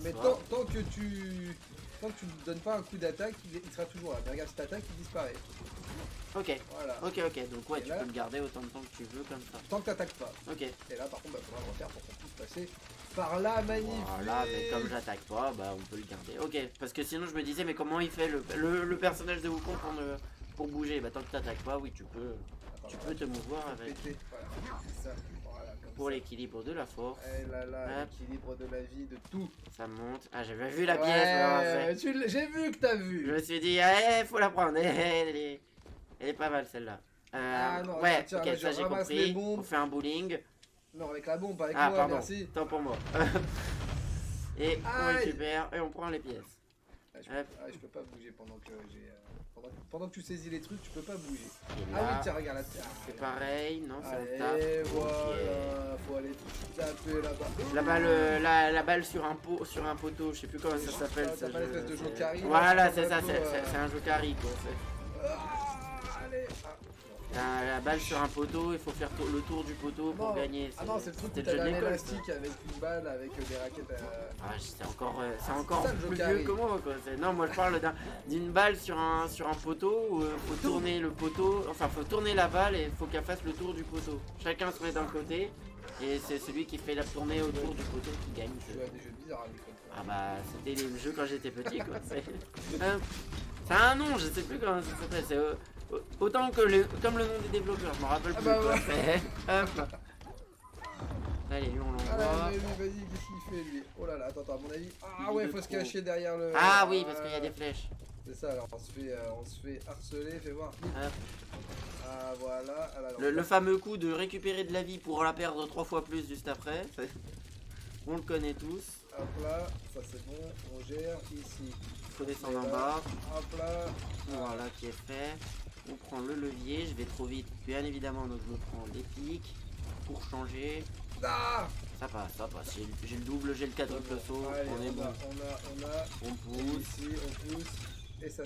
Mais tant que tu ne donnes pas un coup d'attaque, il sera toujours là. Mais regarde, si t'attaques, il disparaît. Ok. Voilà. Ok. Donc ouais, tu peux le garder autant de temps que tu veux comme ça. Tant que t'attaques pas. Ok. Et là, par contre, bah, faudra refaire pour qu'on puisse passer par là, magnifique. Voilà, mais comme j'attaque pas, bah on peut le garder. Ok. Parce que sinon, je me disais, mais comment il fait le personnage de Wukong pour bouger? Bah tant que t'attaques pas, oui, tu peux te mouvoir avec. Voilà, c'est ça. Voilà, pour l'équilibre de la force. Et là, l'équilibre de la vie, de tout. Ça monte. Ah, j'avais vu la pièce. J'ai vu que t'as vu. Je me suis dit, faut la prendre. Elle est pas mal celle-là. Ah non, ouais, tiens, ok, ça j'ai compris. On fait un bowling. Non, avec la bombe, pas avec moi, pardon. Merci. Tant pour moi. Et on récupère et on prend les pièces. Je peux pas bouger pendant que j'ai... Pendant que tu saisis les trucs, tu peux pas bouger. Et là, oui, tiens, regarde là. C'est pareil, non, ça on tape. Et voilà, faut aller taper là-bas. La balle sur un poteau, je sais plus comment ça s'appelle. Ça s'appelle l'espèce de jokari. Voilà, c'est ça, c'est un jokari quoi. Allez. La balle sur un poteau, il faut faire le tour du poteau pour gagner. Ah non, c'est le truc où t'as un élastique avec une balle, avec des raquettes. Ah, c'est encore plus vieux que moi quoi. Non, moi je parle d'une balle sur un poteau où faut tourner le poteau, enfin faut tourner la balle et faut qu'elle fasse le tour du poteau. Chacun se met d'un côté et c'est celui qui fait la tournée autour du poteau qui gagne. Tu as des jeux bizarres avec ça. Ah bah c'était les jeux quand j'étais petit quoi. Ça a un nom, je sais plus comment ça s'appelle. C'est autant que comme le nom des développeurs, je m'en rappelle plus. Ouais. Hop. Allez, lui on l'envoie. Allez, vas-y, qu'est-ce qu'il fait lui? Oh là là, attends, à mon avis. Ah ouais, faut se cacher derrière le. Ah oui, parce qu'il y a des flèches. C'est ça, alors on se fait harceler, fais voir. Ah voilà. Le fameux coup de récupérer de la vie pour la perdre 3 fois plus juste après. On le connaît tous. Hop là, ça c'est bon, on gère ici. Il faut descendre en bas. Hop là. Voilà qui est fait. On prend le levier, je vais trop vite bien évidemment, donc je me prends les pics pour changer. Ah, ça passe. J'ai le double, j'ai le quadruple saut. Allez, on est bon. On pousse. Ici, on pousse.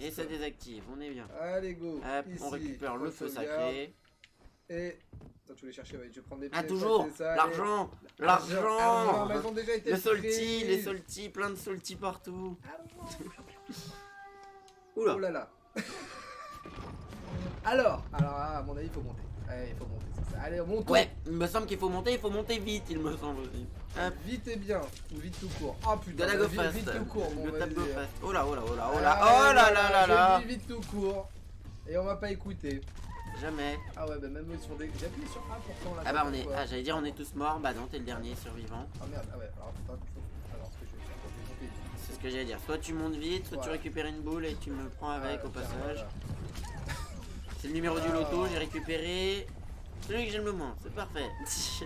Et ça désactive, on est bien. Allez, go. Hop, ici, on récupère le feu sacré. Et. Attends, tu voulais chercher, je vais prendre des pièces. Ah, toujours l'argent. Les salties, plein de salties partout. Oula. Oh là là. Alors, à mon avis, il faut monter. Allez, il faut monter, c'est ça. Allez, montons. Ouais, il me semble qu'il faut monter vite, il me semble aussi. Vite et bien, ou vite tout court. Oh putain, vite tout court. Bon, oh là. Je dis vite tout court. Et on va pas écouter. Jamais. Ah ouais, bah même eux ils sont j'ai appuyé sur A pourtant là. Ah bah j'allais dire on est tous morts, bah non t'es le dernier survivant. Ah merde, ah ouais, alors ce que je vais faire, je vais monter vite. C'est ce que j'allais dire, soit tu montes vite, soit tu récupères une boule et tu me prends avec au passage. Voilà. C'est le numéro du loto, j'ai récupéré celui que j'aime le moins, c'est parfait. Ça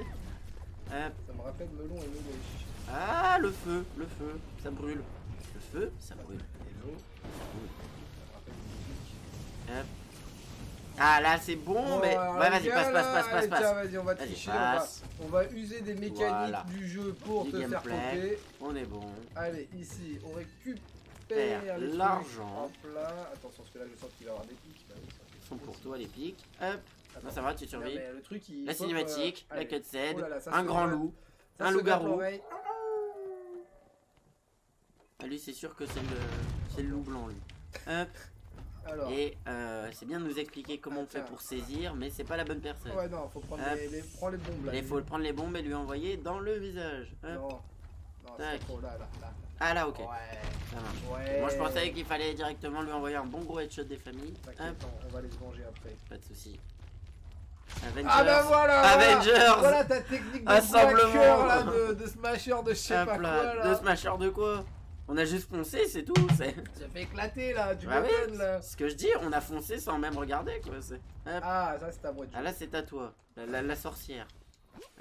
me rappelle melon et melèche. Ah le feu, ça brûle. Le feu, ça brûle. Hop. Ah là c'est bon, mais ouais, vas-y passe. Tiens, vas-y, on va tricher, on va user des mécaniques du jeu pour te faire compter. On est bon. Allez, ici, on récupère l'argent. Hop là, attention parce que là je sens qu'il va y avoir des pics. Ils sont pour toi les pics. Hop. Non, ça va, tu survis. La pop, cinématique, la cutscene, oh un grand loup, un loup-garou. Ah, lui c'est sûr que c'est le loup blanc lui. Hop. Alors. Et c'est bien de nous expliquer comment on fait pour saisir, mais c'est pas la bonne personne. Ouais, non, faut prendre les bombes là. Il faut prendre les bombes et lui envoyer dans le visage. Hop. Non, Tac. Oh là, là. Ah là, ok. Ouais. Ça marche. Ouais. Moi je pensais qu'il fallait directement lui envoyer un bon gros headshot des familles. T'inquiète, on va les se venger après. Pas de soucis. Avengers. Ah bah voilà. Avengers. Voilà ta technique de Assemblement. braqueur, là, de smasher, de je sais pas Hop quoi là, là. de smasher de quoi? On a juste foncé, c'est tout. Ça fait éclater là, du Bah bacon oui, là. ce que je dis, on a foncé sans même regarder quoi. Hop. Ah, ça c'est à moi de Ah jouer. là c'est à toi, la sorcière.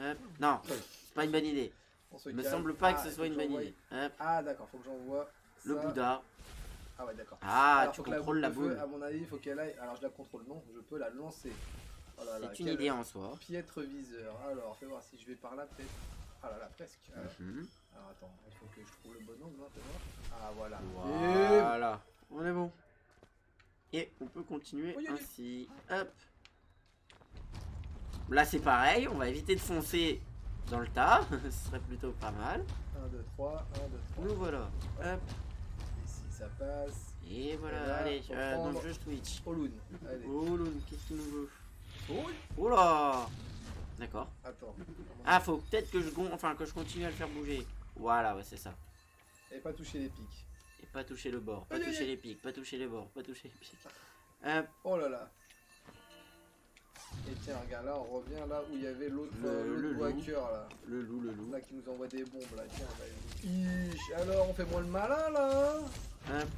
Hop. Non, c'est pas une bonne idée. On se Il me calme. semble pas que Ah, ce faut soit une bonne j'envoie- idée. Hop. Ah d'accord, faut que j'envoie Le ça. Bouddha. Ah ouais d'accord. Ah, Alors, tu faut que la contrôles la de feu, boule. À mon avis, il faut qu'elle aille. Alors je la contrôle, non, je peux la lancer. Oh là là, C'est une quel idée en soi. piètre viseur. Alors, fais voir si je vais par là peut-être. Ah là là, presque. Alors, Mhm. alors, attends, il faut que je trouve le bon angle maintenant. Ah voilà. Voilà, on est bon. Et on peut continuer Oui, oui. ainsi. Hop. Là c'est pareil, on va éviter de foncer dans le tas. Ce serait plutôt pas mal. 1, 2, 3, 1, 2, 3. Nous voilà. Hop. Ici ça passe. Et voilà, Et là, allez, faut dans prendre- le jeu Twitch. Oloun. Allez. Oh Loun, qu'est-ce qu'il nous veut? Oh, Oh là. D'accord. attends. Ah, faut peut-être que que je continue à le faire bouger. Voilà, ouais, c'est ça. Et pas toucher les pics. Et pas toucher le bord, pas Allez, toucher allez. les pics, pas toucher les bords, pas toucher les pics. Hop. Oh là là. Et tiens, regarde, là on revient là où il y avait l'autre Le loup. braqueur là. Le loup. Là qui nous envoie des bombes là. Tiens, Ish, alors on fait moins le malin là. Hop.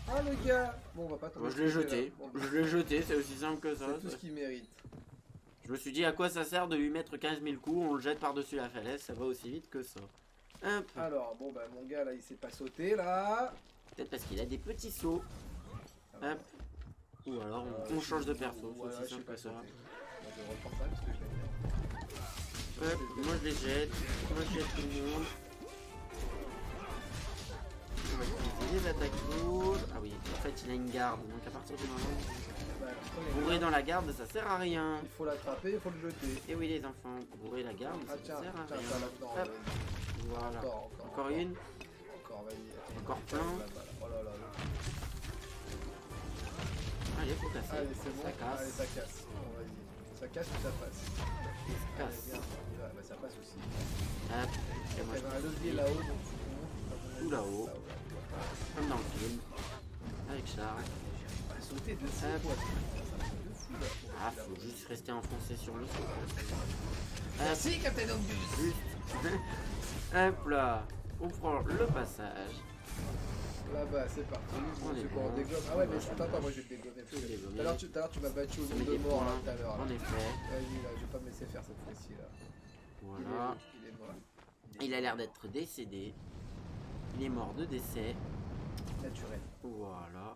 Ah le gars. Bon, on va pas tomber. Moi je l'ai sur ce jeté. là. Bon, Je l'ai jeté, c'est aussi simple que ça. c'est tout ce qu'il mérite. Je me suis dit à quoi ça sert de lui mettre 15 000 coups, on le jette par-dessus la falaise, ça va aussi vite que ça. Hop. Alors, bon bah mon gars là il s'est pas sauté là. Peut-être parce qu'il a des petits sauts. Alors, Hop. Ou alors on change de perso, voilà, c'est aussi je sais simple pas que ça. sauter. Moi, je reprends ça parce que je l'aime bien. Hop, moi je les jette, moi je jette tout le monde. On va utiliser les attaques lourdes. Ah oui, en fait il a une garde, donc à partir du moment Bah, alors, où bourrer dans la garde ça sert à rien. il faut l'attraper, il faut le jeter. Et oui les enfants, bourrer la garde Ah ça tiens, sert à tiens, rien. ça là-dedans. Hop. vas-y. Voilà. Encore Encore. une. Encore, vas-y. Encore plein. Là-bas, là. Oh là là. Allez, faut casser. Allez, c'est bon. Ça casse. Allez, ça casse. Bon, vas-y. Ça casse ou ça passe? Ça Allez, casse. viens, on y va. Bah, ça passe aussi. Hop. Et moi Il y je avait un levier là-haut, donc tu montes. Tout là-haut. Là-haut, là. comme dans le film. Avec Charles. J'ai pas sauté de ça. Hop. Quoi. Ça me fait de fou là. Ah, faut juste rester enfoncé sur le saut. Merci, Captain Obvious. Juste. Hop là. On prend le passage. Là-bas, c'est parti. On est C'est quoi, on bon. dégomme? Ah ouais, mais attends, moi je vais te dégommer. Je vais dégommer. Tout à l'heure, tu m'as battu au Ça nombre met de des morts là, points. tout à l'heure. là. En effet. Vas-y, là, je vais pas me laisser faire cette fois-ci là. Voilà. Il est mort. Il a l'air d'être décédé. Il est mort de décès. Naturel. Voilà.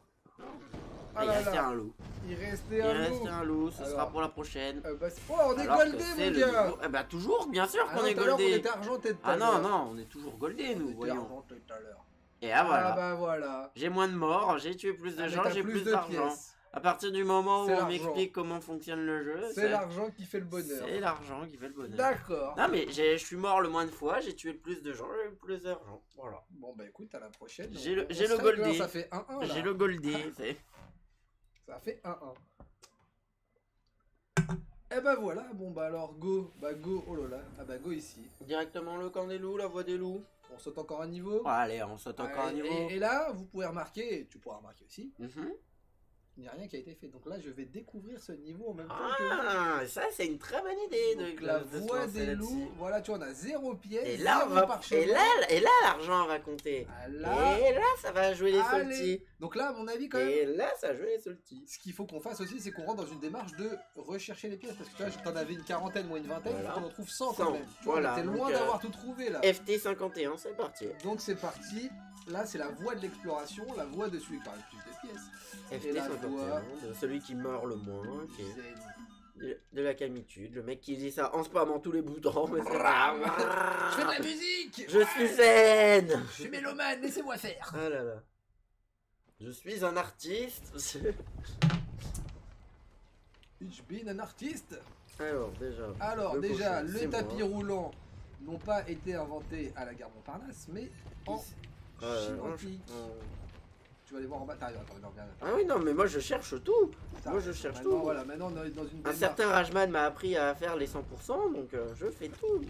Ah il là restait là. un loup. Il restait Il un restait loup. un loup. Ce Alors. sera pour la prochaine. Bah, oh, on est Alors que goldé, c'est mon le gars. nouveau- Eh bah toujours, bien sûr Ah qu'on non, est tout à l'heure, on goldé. était argenté tout à Ah non, l'heure. non, on est toujours goldé On nous, était voyons. argenté tout à l'heure. Et ah voilà. Ah bah voilà. J'ai moins de morts, j'ai tué plus de Ah, mais gens, t'as j'ai plus de d'argent. pièces. À partir du moment où C'est on l'argent. m'explique comment fonctionne le jeu, C'est l'argent qui fait le bonheur. c'est l'argent qui fait le bonheur. D'accord. Non mais je suis mort le moins de fois, j'ai tué le plus de gens, j'ai eu le plus d'argent. Voilà. Bon bah écoute, à la prochaine. J'ai On- le- on j'ai se le règle, goldé. hein, ça fait 1-1 là. J'ai le goldé, c'est... Ça fait 1-1. Eh bah voilà, bon bah alors go, oh là là, ah bah go ici. Directement le camp des loups, la voix des loups. On saute encore un niveau. Bon, allez, on saute encore un niveau. Et là, vous pouvez remarquer, et tu pourras remarquer aussi, Mhm. il n'y a rien qui a été fait. Donc là, je vais découvrir ce niveau en même temps que... Ah, ça c'est une très bonne idée Donc de la de se voix lancer des là-dessus. loups, voilà, tu vois, on a 0 pièce, Et là, 0 on va... parchemin. et là l'argent va compter. Ah, là, Et là, ça va jouer les allez. soltis. Donc là, à mon avis, quand même, Et là, ça joue les soltis. ce qu'il faut qu'on fasse aussi, c'est qu'on rentre dans une démarche de rechercher les pièces. Parce que tu vois, t'en avais une quarantaine, moi une vingtaine, Voilà. il faut qu'on en trouve 100 100, quand même. Tu vois, voilà, on était donc, loin d'avoir tout trouvé là. FT51, c'est parti. Donc c'est parti. Là, c'est la voie de l'exploration, la voie de celui qui aura le plus de pièces. Et la voix FT51, de celui qui meurt le moins, qui est zen. de la camitude. Le mec qui dit ça en spammant tous les boutons. Mais c'est Je fais de la musique. Je suis zen. Je suis mélomane, laissez-moi faire. Ah là là. Je suis un artiste. Ich bin un artiste. Alors Alors le déjà, cochon, les c'est tapis moi. roulants n'ont pas été inventés à la gare Montparnasse, mais en Chine antique. Tu vas aller voir en bas. Attends, regarde. Ah oui, non, mais moi je cherche tout. Moi je cherche Maintenant, tout. Voilà, maintenant on est dans une Un démarche. certain Rajman m'a appris à faire les 100%, donc je fais tout.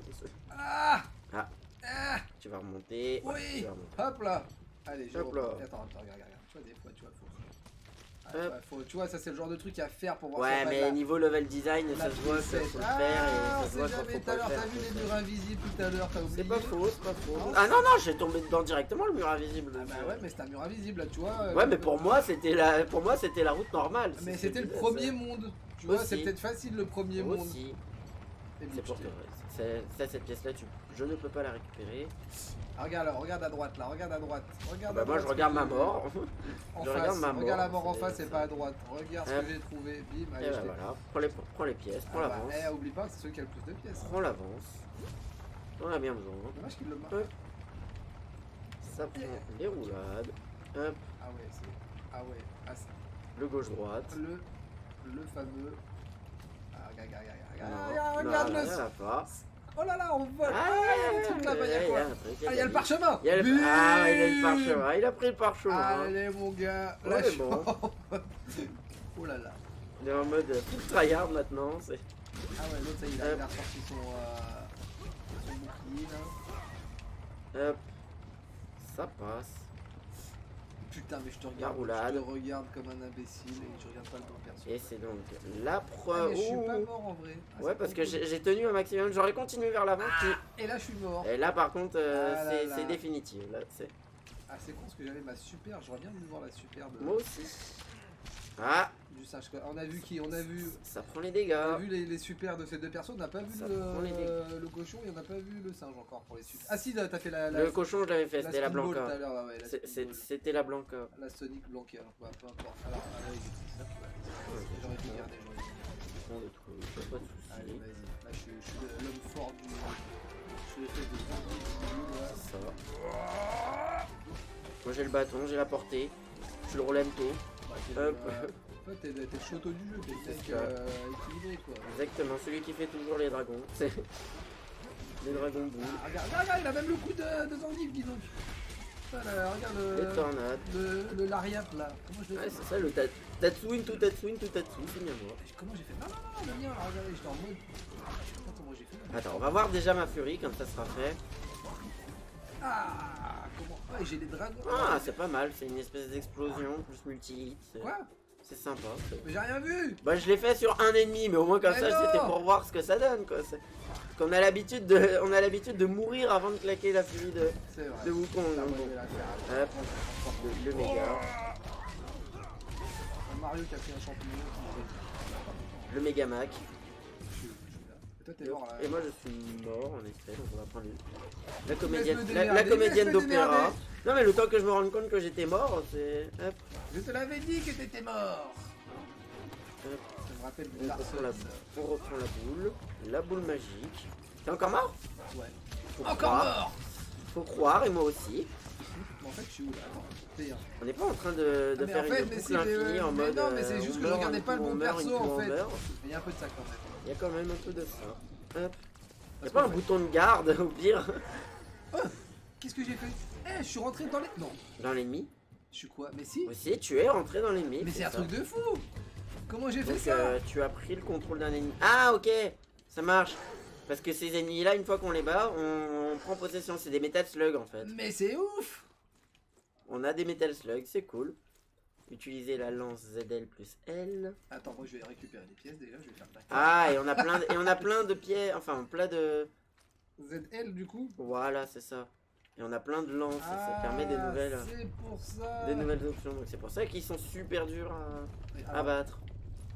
Ah Ah. Ah tu vas remonter. Oui, tu vas remonter. hop là. Allez, je Hop là. Attends, regarde. Tu vois, des fois, tu vois, tu vois, ça c'est le genre de truc à faire pour voir ouais, ça. mais niveau level design, ça se voit qu'il faut le faire et ça se voit qu'il faut pas le faire. T'as vu les murs invisibles tout à l'heure, t'as oublié. C'est pas faux, c'est pas faux. Non, ah non, j'ai tombé dedans directement le mur invisible. Ah bah ouais, mais c'est un mur invisible là, tu vois. Ouais, mais pour moi, c'était la route normale. Mais c'était le premier monde. Tu vois, c'est peut-être facile le premier monde. Aussi. C'est pour te cette pièce-là, je ne peux pas la récupérer. Ah, regarde à droite là, regarde à droite. Bah moi je regarde ma mort. Regarde la mort en face et pas à droite. Regarde ce que j'ai trouvé. Bim, allez, voilà. Prends les pièces, prends l'avance. Oublie pas, c'est celui qui a le plus de pièces. Prends l'avance. On a bien besoin. Dommage qu'il le marque. Ça prend les roulades. Hop. Ah ouais, ça. Le gauche-droite. Le fameux. Ah, regarde le. Pas. Oh là là, on vole. Le truc là-bas, il y a quoi? Il y a le parchemin. Il a le parchemin. Il a pris le parchemin. Allez, mon gars. Lâche. Oh là là. Il est en mode full tryhard maintenant. Ah ouais, l'autre, ça, il a ressorti son bouclier là. Hop. Ça passe. Putain, mais je te regarde comme un imbécile et je regarde pas le bon perso. Et c'est donc la preuve. Je suis pas mort en vrai. Ouais, parce que j'ai tenu au maximum. J'aurais continué vers l'avant. Et là, je suis mort. Et là, par contre, c'est définitif. Là, c'est con parce que j'avais ma super. J'aurais bien voulu voir la super de. Moi aussi. Ah! Du singe. On a vu qui? On a vu. Ça prend les dégâts. On a vu les super de ces deux persos. On n'a pas vu le cochon et on n'a pas vu le singe encore pour les super. Ah si, t'as fait la. Le cochon, je l'avais fait. C'était la Blanca. C'était la Blanca. La Sonic Blanca. Peu importe. Alors, j'aurais pu garder. Pas de soucis. Allez, vas-y. Là, je suis l'homme fort du. Je suis l'espèce de zombie. C'est ça. Moi, j'ai le bâton, j'ai la portée. Je suis le Rolento. Hop. T'es le choto du jeu, t'es le mec équilibré quoi. Exactement, celui qui fait toujours les dragons. Les dragons boules. Regarde, il a même le coup de Zangief, dis donc. Regarde les tornades. Le lariat là. Comment je l'ai fait? C'est ça, le Tatsuin, tout Tatsuin, c'est bien moi. Comment j'ai fait? Non, le mien, regardez, j'étais en mode. Je sais pas comment j'ai fait. Attends, on va voir déjà ma furie quand ça sera fait. Ah, comment? Ouais, j'ai des dragons. Ah, c'est pas mal, c'est une espèce d'explosion plus multi-hit. Quoi? C'est sympa. Mais j'ai rien vu. Bah je l'ai fait sur un ennemi, mais au moins comme ça c'était pour voir ce que ça donne quoi. Qu'on a l'habitude de mourir avant de claquer la furie de Wukong. Hop, le méga. Mario qui a pris un champignon. Le méga Mac. Toi t'es mort là. Et moi je suis mort en effet, donc on va prendre la comédienne d'opéra. Non mais le temps que je me rende compte que j'étais mort, c'est... Hop. Je te l'avais dit que t'étais mort. Hop. Ça me rappelle on reprend la boule magique. T'es encore mort? Ouais. Encore mort. Faut croire, et moi aussi. En fait je suis où là? Attends, on n'est pas en train de faire une boucle infinie en mode... Non mais c'est juste que je regardais pas le bon perso en fait. Il y a un peu de ça quand même. Il y a quand même un peu de ça. Hop. Y'a pas un bouton de garde au pire? Qu'est-ce que j'ai fait? Je suis rentré dans les... Non. Dans l'ennemi? Je suis quoi? Mais si. Aussi, tu es rentré dans l'ennemi. Mais c'est un truc de fou. Comment j'ai fait ça? Tu as pris le contrôle d'un ennemi. Ah ok, ça marche. Parce que ces ennemis-là, une fois qu'on les bat, on prend possession. C'est des Metal Slugs en fait. Mais c'est ouf. On a des Metal Slugs, c'est cool. Utiliser la lance ZL plus L. Attends, moi je vais récupérer des pièces déjà, je vais faire de la carte. Ah, et on a plein de pièces, enfin plein de... ZL du coup? Voilà, c'est ça. Et on a plein de lances, ça permet des nouvelles... c'est pour ça. Des nouvelles options, donc c'est pour ça qu'ils sont super durs à battre.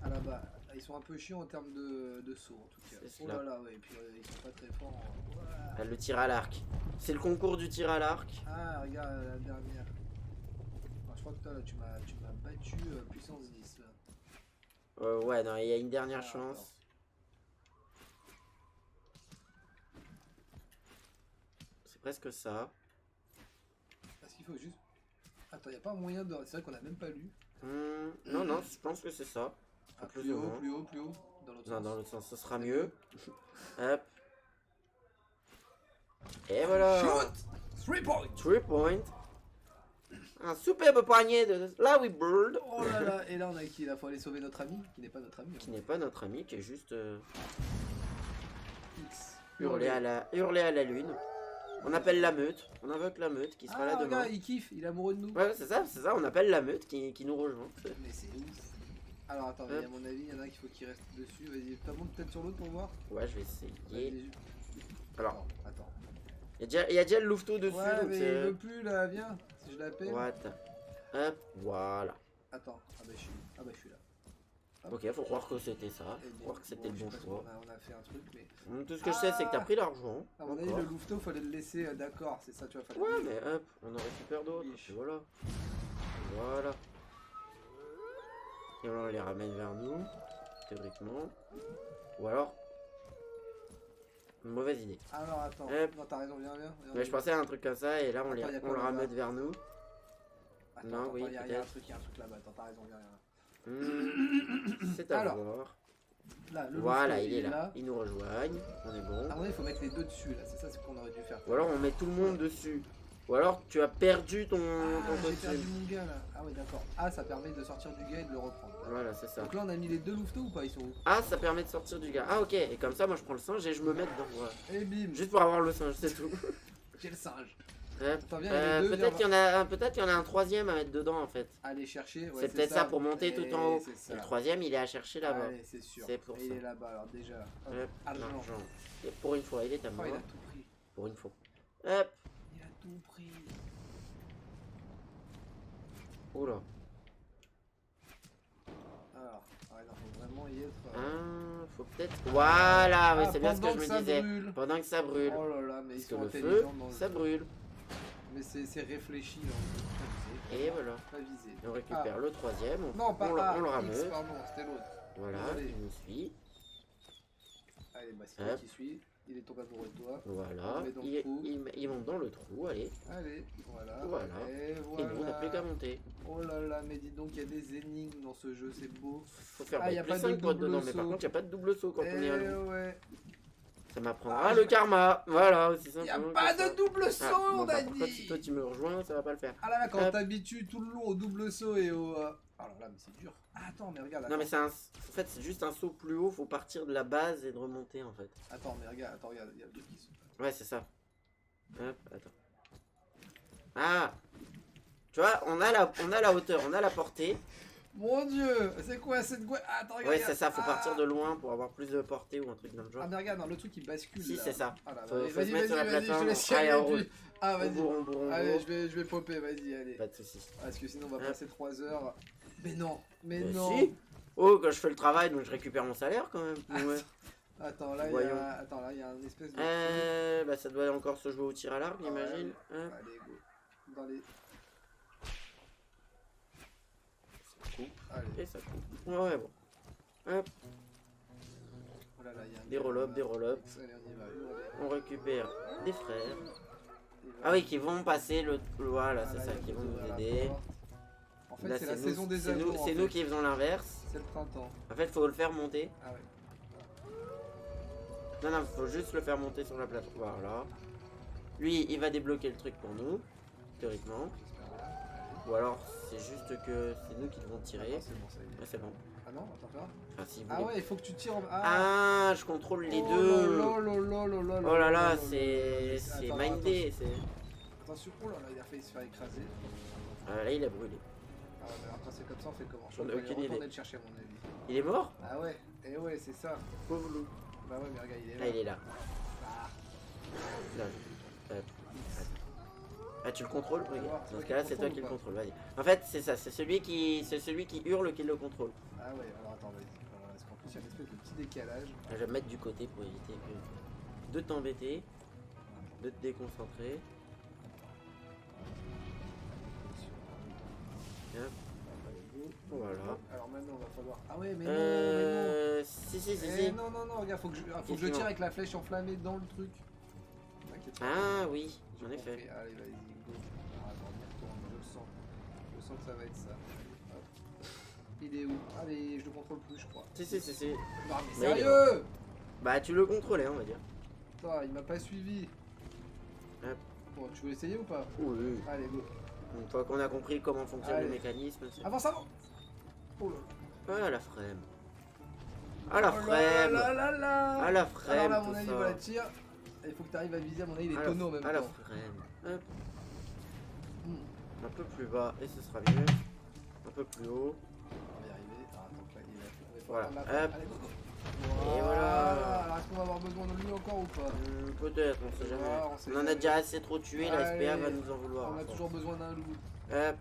Ah là-bas, ils sont un peu chiants en termes de saut en tout cas. Oh là là, ouais, et puis ils sont pas très forts. Le tir à l'arc. C'est le concours du tir à l'arc. Ah, regarde la dernière. Je crois que toi là tu m'as battu puissance 10 là. Ouais, non, il y a une dernière chance. Attends. C'est presque ça. Parce qu'il faut juste... Attends, il n'y a pas moyen de... C'est vrai qu'on a même pas lu. Non, je pense que c'est ça. Ah, plus haut. Dans l'autre sens. Dans l'autre sens, ce sera mieux. Hop. Et voilà. Shoot 3 points. 3 points. Un superbe poignet de Slawy Bird. Oh là là, et là on a qui là? Faut aller sauver notre ami, qui n'est pas notre ami. Qui n'est pas notre ami, qui est juste X. hurler à la lune. On appelle la meute. On invoque la meute qui sera là demain. Regarde, il kiffe, il est amoureux de nous. Ouais, c'est ça. On appelle la meute qui nous rejoint. Mais c'est ouf. Alors attends, à mon avis, il y en a un qu'il faut qu'il reste dessus. Vas-y, t'as monte peut-être sur l'autre pour voir. Ouais, je vais essayer. Alors, attends. Il y a déjà le louveteau dessus. Ouais, donc mais il veut plus là, viens. Si je l'appelle. What? Hop, voilà. Attends, je suis là. Hop. Ok, faut croire que c'était ça. Faut croire que c'était le bon choix. On a fait un truc, mais. Tout ce que je sais, c'est que t'as pris l'argent. À mon avis, le louveteau, fallait le laisser, d'accord, c'est ça, tu vois. Ouais, mais hop, on en récupère d'autres. Voilà. Voilà. Et on les ramène vers nous, théoriquement. Ou alors. Une mauvaise idée. Alors attends, non, t'as raison, viens. Mais je pensais à un truc comme ça et là on le ramène vers nous. Attends, il y a un truc là-bas, attends, t'as raison, viens. C'est à voir. Là, voilà, il est là. Ils nous rejoignent. On est bon. À mon avis, il faut mettre les deux dessus là. C'est ça, c'est qu'on aurait dû faire. Ou alors on met tout le monde dessus. Ou alors tu as perdu ton j'ai perdu mon gars là. Ah ouais, d'accord. Ah, ça permet de sortir du gars et de le reprendre. Voilà, c'est ça. Donc là, on a mis les deux louveteaux ou pas? Ils sont où? Ah, ça permet de sortir du gars. Ah, ok. Et comme ça, moi je prends le singe et je me mets dedans. Voilà. Et bim. Juste pour avoir le singe, c'est tout. J'ai le singe. Peut-être qu'il y en a un troisième à mettre dedans en fait. Allez chercher. Ouais, c'est peut-être ça pour monter tout en haut. Et le troisième, il est à chercher là-bas. Allez, c'est sûr. C'est pour ça. Il est là-bas alors déjà. Argent. Et pour une fois, il est à moi. Il a tout pris. Pour une fois. Hop. Il a tout pris. Oula. Alors, non, faut vraiment y être. Faut peut-être. Voilà, oui, c'est bien ce que je me disais. Pendant que ça brûle. Oh là là, mais ils sont intelligents. Le feu, ça brûle. Mais c'est réfléchi là. Et voilà. Pas visé. Et on récupère le troisième. Non, pas on le ramène. Pardon, c'était l'autre. Voilà, il nous suit. Allez, bah c'est toi qui suis. Il est tombé amoureux de toi. Voilà. Il monte dans le trou, allez. Allez, voilà. Et nous, on n'a plus qu'à monter. Oh là là, mais dis donc, il y a des énigmes dans ce jeu, c'est beau. Faut faire plus 5 potes dedans, mais par contre, il n'y a pas de double saut quand on est à l'eau. Ouais. Ça m'apprendra le karma. Voilà, aussi simple. Il n'y a pas de double saut, on a dit. Si toi tu me rejoins, ça va pas le faire. Ah là là, quand t'habitues tout le long au double saut et au. Alors là, mais c'est dur. Ah, attends, mais regarde. Non, mais en fait, c'est juste un saut plus haut. Faut partir de la base et de remonter en fait. Attends, mais regarde, il y a le truc qui se passe. Ouais, c'est ça. Hop, attends. Ah, tu vois, on a la hauteur, on a la portée. Mon dieu, c'est quoi cette gouette? Attends, regarde. Ouais, c'est ça, faut partir de loin pour avoir plus de portée ou un truc dans le genre. Ah, mais regarde, non, le truc il bascule. Si, c'est ça. Ah, là, vas-y, je te laisse y aller. Ah, vas-y. Allez, je vais popper, vas-y, allez. Pas de soucis. Parce que sinon, on va passer 3 heures. Mais non, Si. Oh, quand je fais le travail, donc je récupère mon salaire quand même. Ouais. Attends, là, il y a un espèce de. Bah, ça doit encore se jouer au tir à l'arc, j'imagine. Allez, go. Dans les. Allez. Et ça coupe. Ouais, bon. Hop. Oh là là, y a des roll-up. Allez, on y va. On récupère des frères. Ah oui, qui vont passer le. Voilà, c'est ça, qui vont nous aider. En fait, c'est la saison des amours. C'est nous qui faisons l'inverse. C'est le printemps. En fait, faut le faire monter. Ah ouais. Non, faut juste le faire monter sur la plateforme. Voilà. Lui, il va débloquer le truc pour nous, théoriquement. Ou alors, c'est juste que c'est nous qui devons tirer. Ah, c'est bon, ça y est. Ouais, c'est bon. Ah non, attends faire. Enfin, si ah ouais, il faut que tu tires. Ah, je contrôle les deux. Oh là là, c'est mindé. Attention, oh là là, il a failli se faire écraser. Là, il a brûlé. Ah ouais, mais après c'est comme ça, on fait comment? J'en ai aucune idée. Le chercher à mon avis. Il est mort? Ah ouais, et ouais, c'est ça. Pauvre loup. Bah ouais, mais regarde, il est là. Ah, il est là. Là. Ah, tu le contrôles? Oui. Dans ce cas-là, c'est toi qui le contrôle. Vas-y. En fait, c'est ça. C'est celui qui hurle qui le contrôle. Ah ouais, alors attends, vas-y. Parce qu'en plus, il y a une espèce de petit décalage. Je vais me mettre du côté pour éviter de t'embêter, de te déconcentrer. Voilà. Alors maintenant, on va falloir. Ah ouais, mais non. Si. Non, regarde, faut que je tire avec la flèche enflammée dans le truc. Ah oui, j'en ai fait. Allez, vas-y, go. Attends, je le sens que ça va être ça. Hop. Il est où? Allez, je le contrôle plus, je crois. Si. Non, mais sérieux? Bah, tu le contrôlais, on va dire. Attends, il m'a pas suivi. Hop. Bon, tu veux essayer ou pas? Oui. Allez, go. Une fois qu'on a compris comment fonctionne le mécanisme. Avance. Oh là. Ah, la frème. Ah, la frème. Ah la frème. Ah, la frème. Alors là, à mon avis, voilà, tire. Il faut que tu arrives à viser à mon avis les tonneaux en même temps. À la frame. Hop. Un peu plus bas et ce sera mieux. Un peu plus haut. On va y arriver. Attends, là, il voilà. Hop. Allez, go, go. Et voilà. Alors, est-ce qu'on va avoir besoin de lui encore ou pas? Peut-être, on sait jamais. On en a déjà assez trop tué, la SPA va nous en vouloir. On a toujours besoin d'un loup. Hop.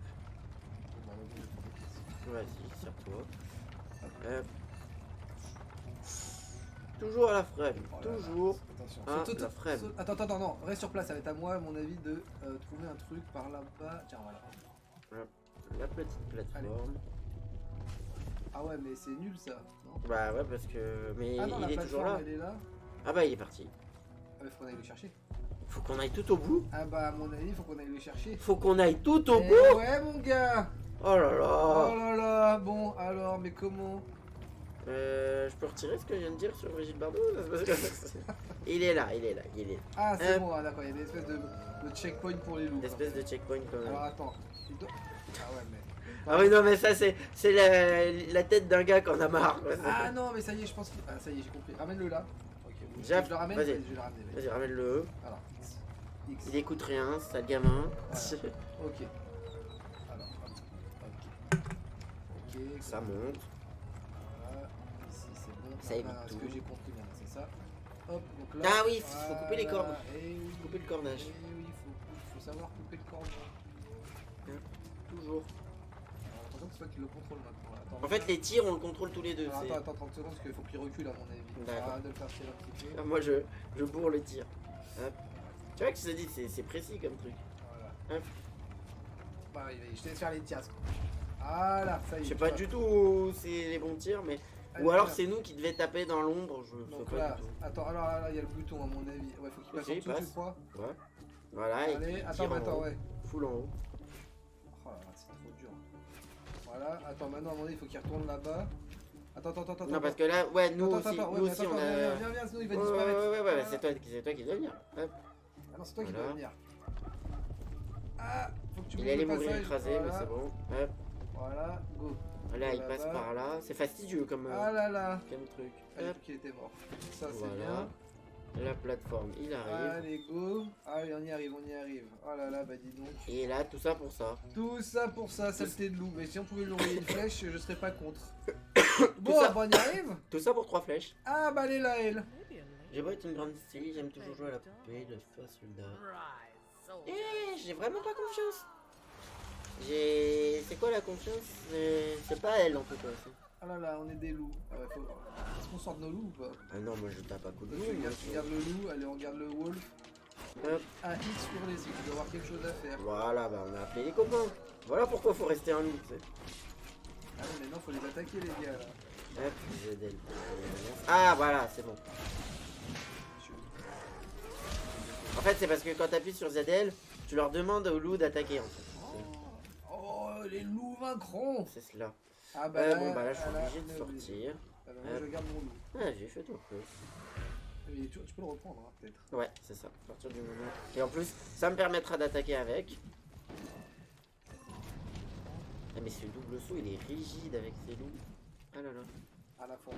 Vas-y, serre-toi. Hop. Toujours à la frame. Toujours. Attention. La frame. Attends, non. Reste sur place. Ça va être à moi, à mon avis, de trouver un truc par là-bas. Tiens, voilà. La petite plateforme. Ah ouais, mais c'est nul ça. Non, bah ouais, parce que. Mais non, il est toujours là. Elle est là. Ah bah il est parti. Ah bah faut qu'on aille le chercher. Faut qu'on aille tout au bout. Ah bah à mon avis, faut qu'on aille le chercher. Faut qu'on aille tout au bout. Ouais mon gars. Oh là là. Oh là là. Bon alors, mais comment? Je peux retirer ce que je viens de dire sur Brigitte Bardot? Il est là. Ah c'est bon, d'accord, il y a des espèces de checkpoint pour les loups. Une espèce de checkpoint quand même. Alors attends. Ah ouais mais... Ah oui non mais ça c'est la tête d'un gars qu'on a marre. Ah non mais ça y est, je pense que... Ah ça y est, j'ai compris. Ramène-le là. Ok, bon. Je le ramène. Vas-y, je le ramène. Vas-y, ramène-le. Alors, X. Il écoute rien, c'est ça le gamin. Voilà. Ok. Alors, ok. Ça monte. Voilà. Ici c'est bon. Ça évite ce tout. que j'ai compris maintenant, c'est ça. Hop, donc là... Ah oui, faut couper les cordes. Couper le cornage. Oui, il faut savoir couper le cordon. Toujours. Alors, attention que c'est toi qui le contrôle maintenant. Attends, en fait, les tirs, on le contrôle tous les deux. Alors, attends 30 secondes parce qu'il faut qu'il recule à mon avis. D'accord. Arrête de le faire tirer un petit peu. Moi, je bourre le tir. Hop. Tu vois que je te dis, c'est précis comme truc. Voilà. Hop. Bah, je te laisse faire les tirs. Voilà, ça y est. Je sais pas du tout où c'est les bons tirs, mais. Ou alors c'est nous qui devait taper dans l'ombre, je sais donc pas là, du tout. attends, alors là, il y a le bouton à mon avis. Ouais, faut qu'il passe en dessous, tu crois? Ouais. Voilà, allez, et attends, ouais. Full en haut. Oh là là, c'est trop dur. Voilà, attends, maintenant à mon avis, il faut qu'il retourne là-bas. Attends. Non, parce que là, ouais, nous aussi, on a. Viens, sinon il va disparaître. Ouais, c'est toi qui dois venir. Hop. Ah non, c'est toi qui dois venir. Ah, faut que tu il allait mourir écrasé, mais c'est bon. Hop. Voilà, go. Là, il passe par là. C'est fastidieux comme truc. Hop, il était mort. Ça, c'est bien. La plateforme, il arrive. Allez, go. Allez, on y arrive. Oh là là, bah dis donc. Et là, tout ça pour ça. Tout ça pour ça, saleté de loup. Mais si on pouvait lui envoyer une flèche, je serais pas contre. Bon, bah, on y arrive. Tout ça pour 3 flèches. Ah, bah elle est là, elle. J'ai beau être une grande style, j'aime toujours jouer à la poupée de faire soldat. J'ai vraiment pas confiance. C'est quoi la confiance? C'est pas elle en tout cas. Ah là là, on est des loups. Ah ouais, faut... Est-ce qu'on sort de nos loups ou pas? Ah non, moi je tape à coup de loup. Tu regardes le loup, allez, on regarde le wolf. Hop. Un X sur les yeux, tu dois avoir quelque chose à faire. Voilà, bah on a appelé les copains. Voilà pourquoi faut rester un loup, tu sais. Ah oui, maintenant faut les attaquer les gars là. Hop, ZL. Ah voilà, c'est bon. En fait, c'est parce que quand t'appuies sur ZL, tu leur demandes aux loups d'attaquer en fait. Oh, les loups vaincront. C'est cela. Ah bah, bon bah là je suis obligé de sortir. Ah bah, moi je garde mon loup. Ah j'ai fait ton truc. Mais tu peux le reprendre hein, peut-être. Ouais c'est ça, à partir du moment. Et en plus ça me permettra d'attaquer avec. Ah mais ce double saut il est rigide avec ces loups. Ah là là. À la fois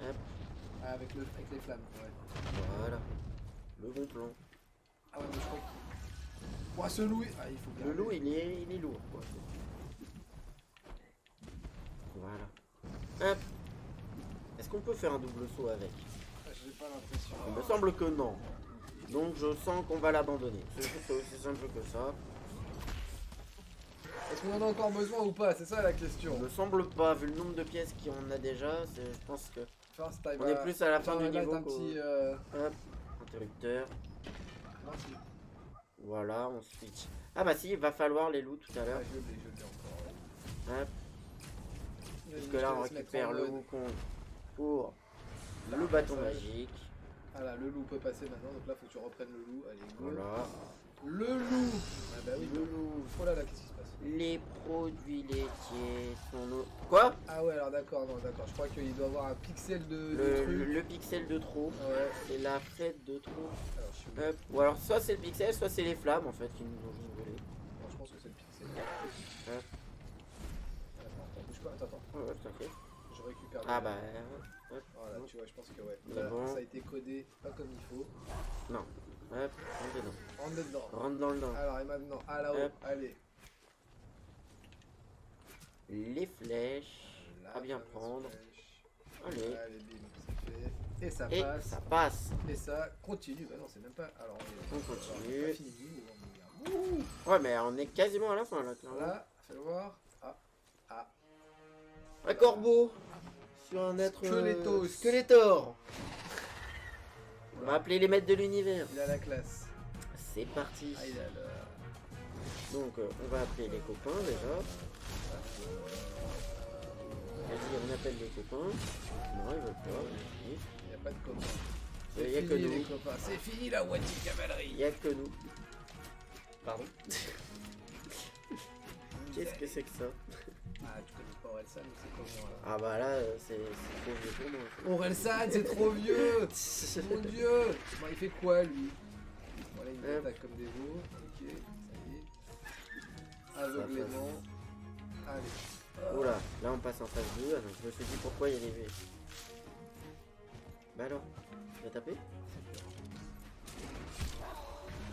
Hop. Ah, avec les flammes, ouais. Voilà. Le bon plan. Ah ouais mais je crois que... Ouah ce loup ah, il faut le loup il est lourd quoi. Voilà. Hop. Est-ce qu'on peut faire un double saut avec? J'ai pas l'impression. Il me semble que non. Donc je sens qu'on va l'abandonner. C'est aussi simple que ça. Est-ce qu'on en a encore besoin ou pas? C'est ça la question. Il me semble pas, vu le nombre de pièces qu'on a déjà, je pense que... on est plus à la fin du niveau. Un petit, Hop, interrupteur. Merci. Voilà, on switch. Ah bah si, il va falloir les loups tout à l'heure. Je l'ai encore. Hop. Parce que là on récupère le Wukong pour le bâton magique. Voilà, le loup peut passer maintenant, donc là faut que tu reprennes le loup. Allez, go. Voilà. Le loup. Ah bah oui, le loup. Oh là là, qu'est-ce qui se passe? Les produits laitiers sont nos... Quoi? Ah ouais, alors d'accord, non, d'accord. Je crois qu'il doit avoir un pixel de truc. Le pixel de trop. Ouais. C'est la fête de trop. Alors, je suis... Hop. Ou alors soit c'est le pixel, soit c'est les flammes en fait qui nous ont juste volé. Non, je pense que c'est le pixel. Hop. Attends, bouge pas, attends. Ouais, t'inquiète. Je récupère. Ah bah. Voilà, tu vois, je pense que ouais. Là, Bon. Ça a été codé pas comme il faut. Non. Hop, rentre dedans. Rentre dedans. Rentre dans le dent. Alors, et maintenant, à la haut, allez. Les flèches. À bien prendre. Allez. Allez, bim, c'est fait. Et ça Et passe. ça passe. Et ça continue. Bah non, c'est même pas. Alors, on continue. Pas fini, ouais, mais on est quasiment à la fin là. Là, fais voir. Un corbeau. Sur un être. Skeletor. On va appeler les maîtres de l'univers. Il a la classe. C'est parti. Ah, il a le... Donc, on va appeler les copains déjà. Vas-y, on appelle les copains. Non, ils veulent pas. Il n'y a pas de copains. Il n'y a que nous. C'est fini la Wati cavalerie. Il n'y a que nous. Pardon. Qu'est-ce que c'est que ça? Ah, tu connais pas Orelsan, c'est comment là? Ah bah là, c'est trop vieux pour moi. Orelsan, c'est trop vieux. Mon dieu. Bon, il fait quoi lui? Voilà, il attaque comme des veaux. Ok, ça y est. Aveuglément. Allez. Oula, là on passe en phase 2, donc je me suis dit pourquoi il y a des V. Bah alors, tu vas taper?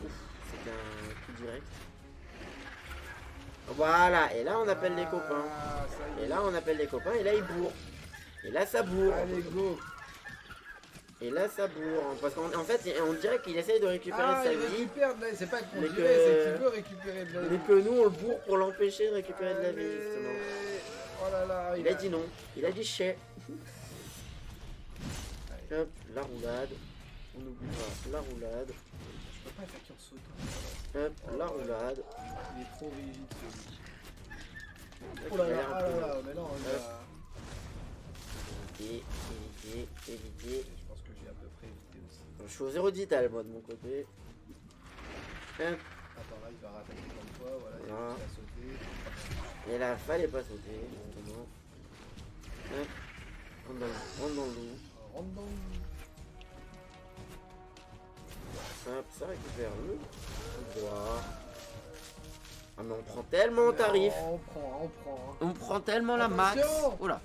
Ouf, c'est un coup direct. Voilà, et là on appelle les copains. Et là on appelle les copains, et là il bourre. Et là ça bourre. Allez, go. Et là ça bourre. Parce qu'en fait, on dirait qu'il essaye de récupérer sa vie. C'est pas qu'on dirait, c'est qu'il veut récupérer de la vie. Mais que nous on le bourre pour l'empêcher de récupérer de la vie, justement. Oh là là, il a dit non, il a dit chais. Hop, la roulade. On n'oubliera la roulade. Je peux pas faire qu'un saut. Hop, la roulade. Il est trop rigide celui. Oh là là, mais là on va... Éviter. Je pense que j'ai à peu près évité aussi. Je suis au 0 digital moi de mon côté. Hop. Attends, là il va rattaquer comme toi, voilà, il a réussi à sauter. Et là, fallait pas sauter, justement. Hop. Rentre dans le loup. Rentre dans le loup. Hop, ça récupère le droit. Ah mais on prend tellement au tarif. On prend. On prend tellement la max. Oula.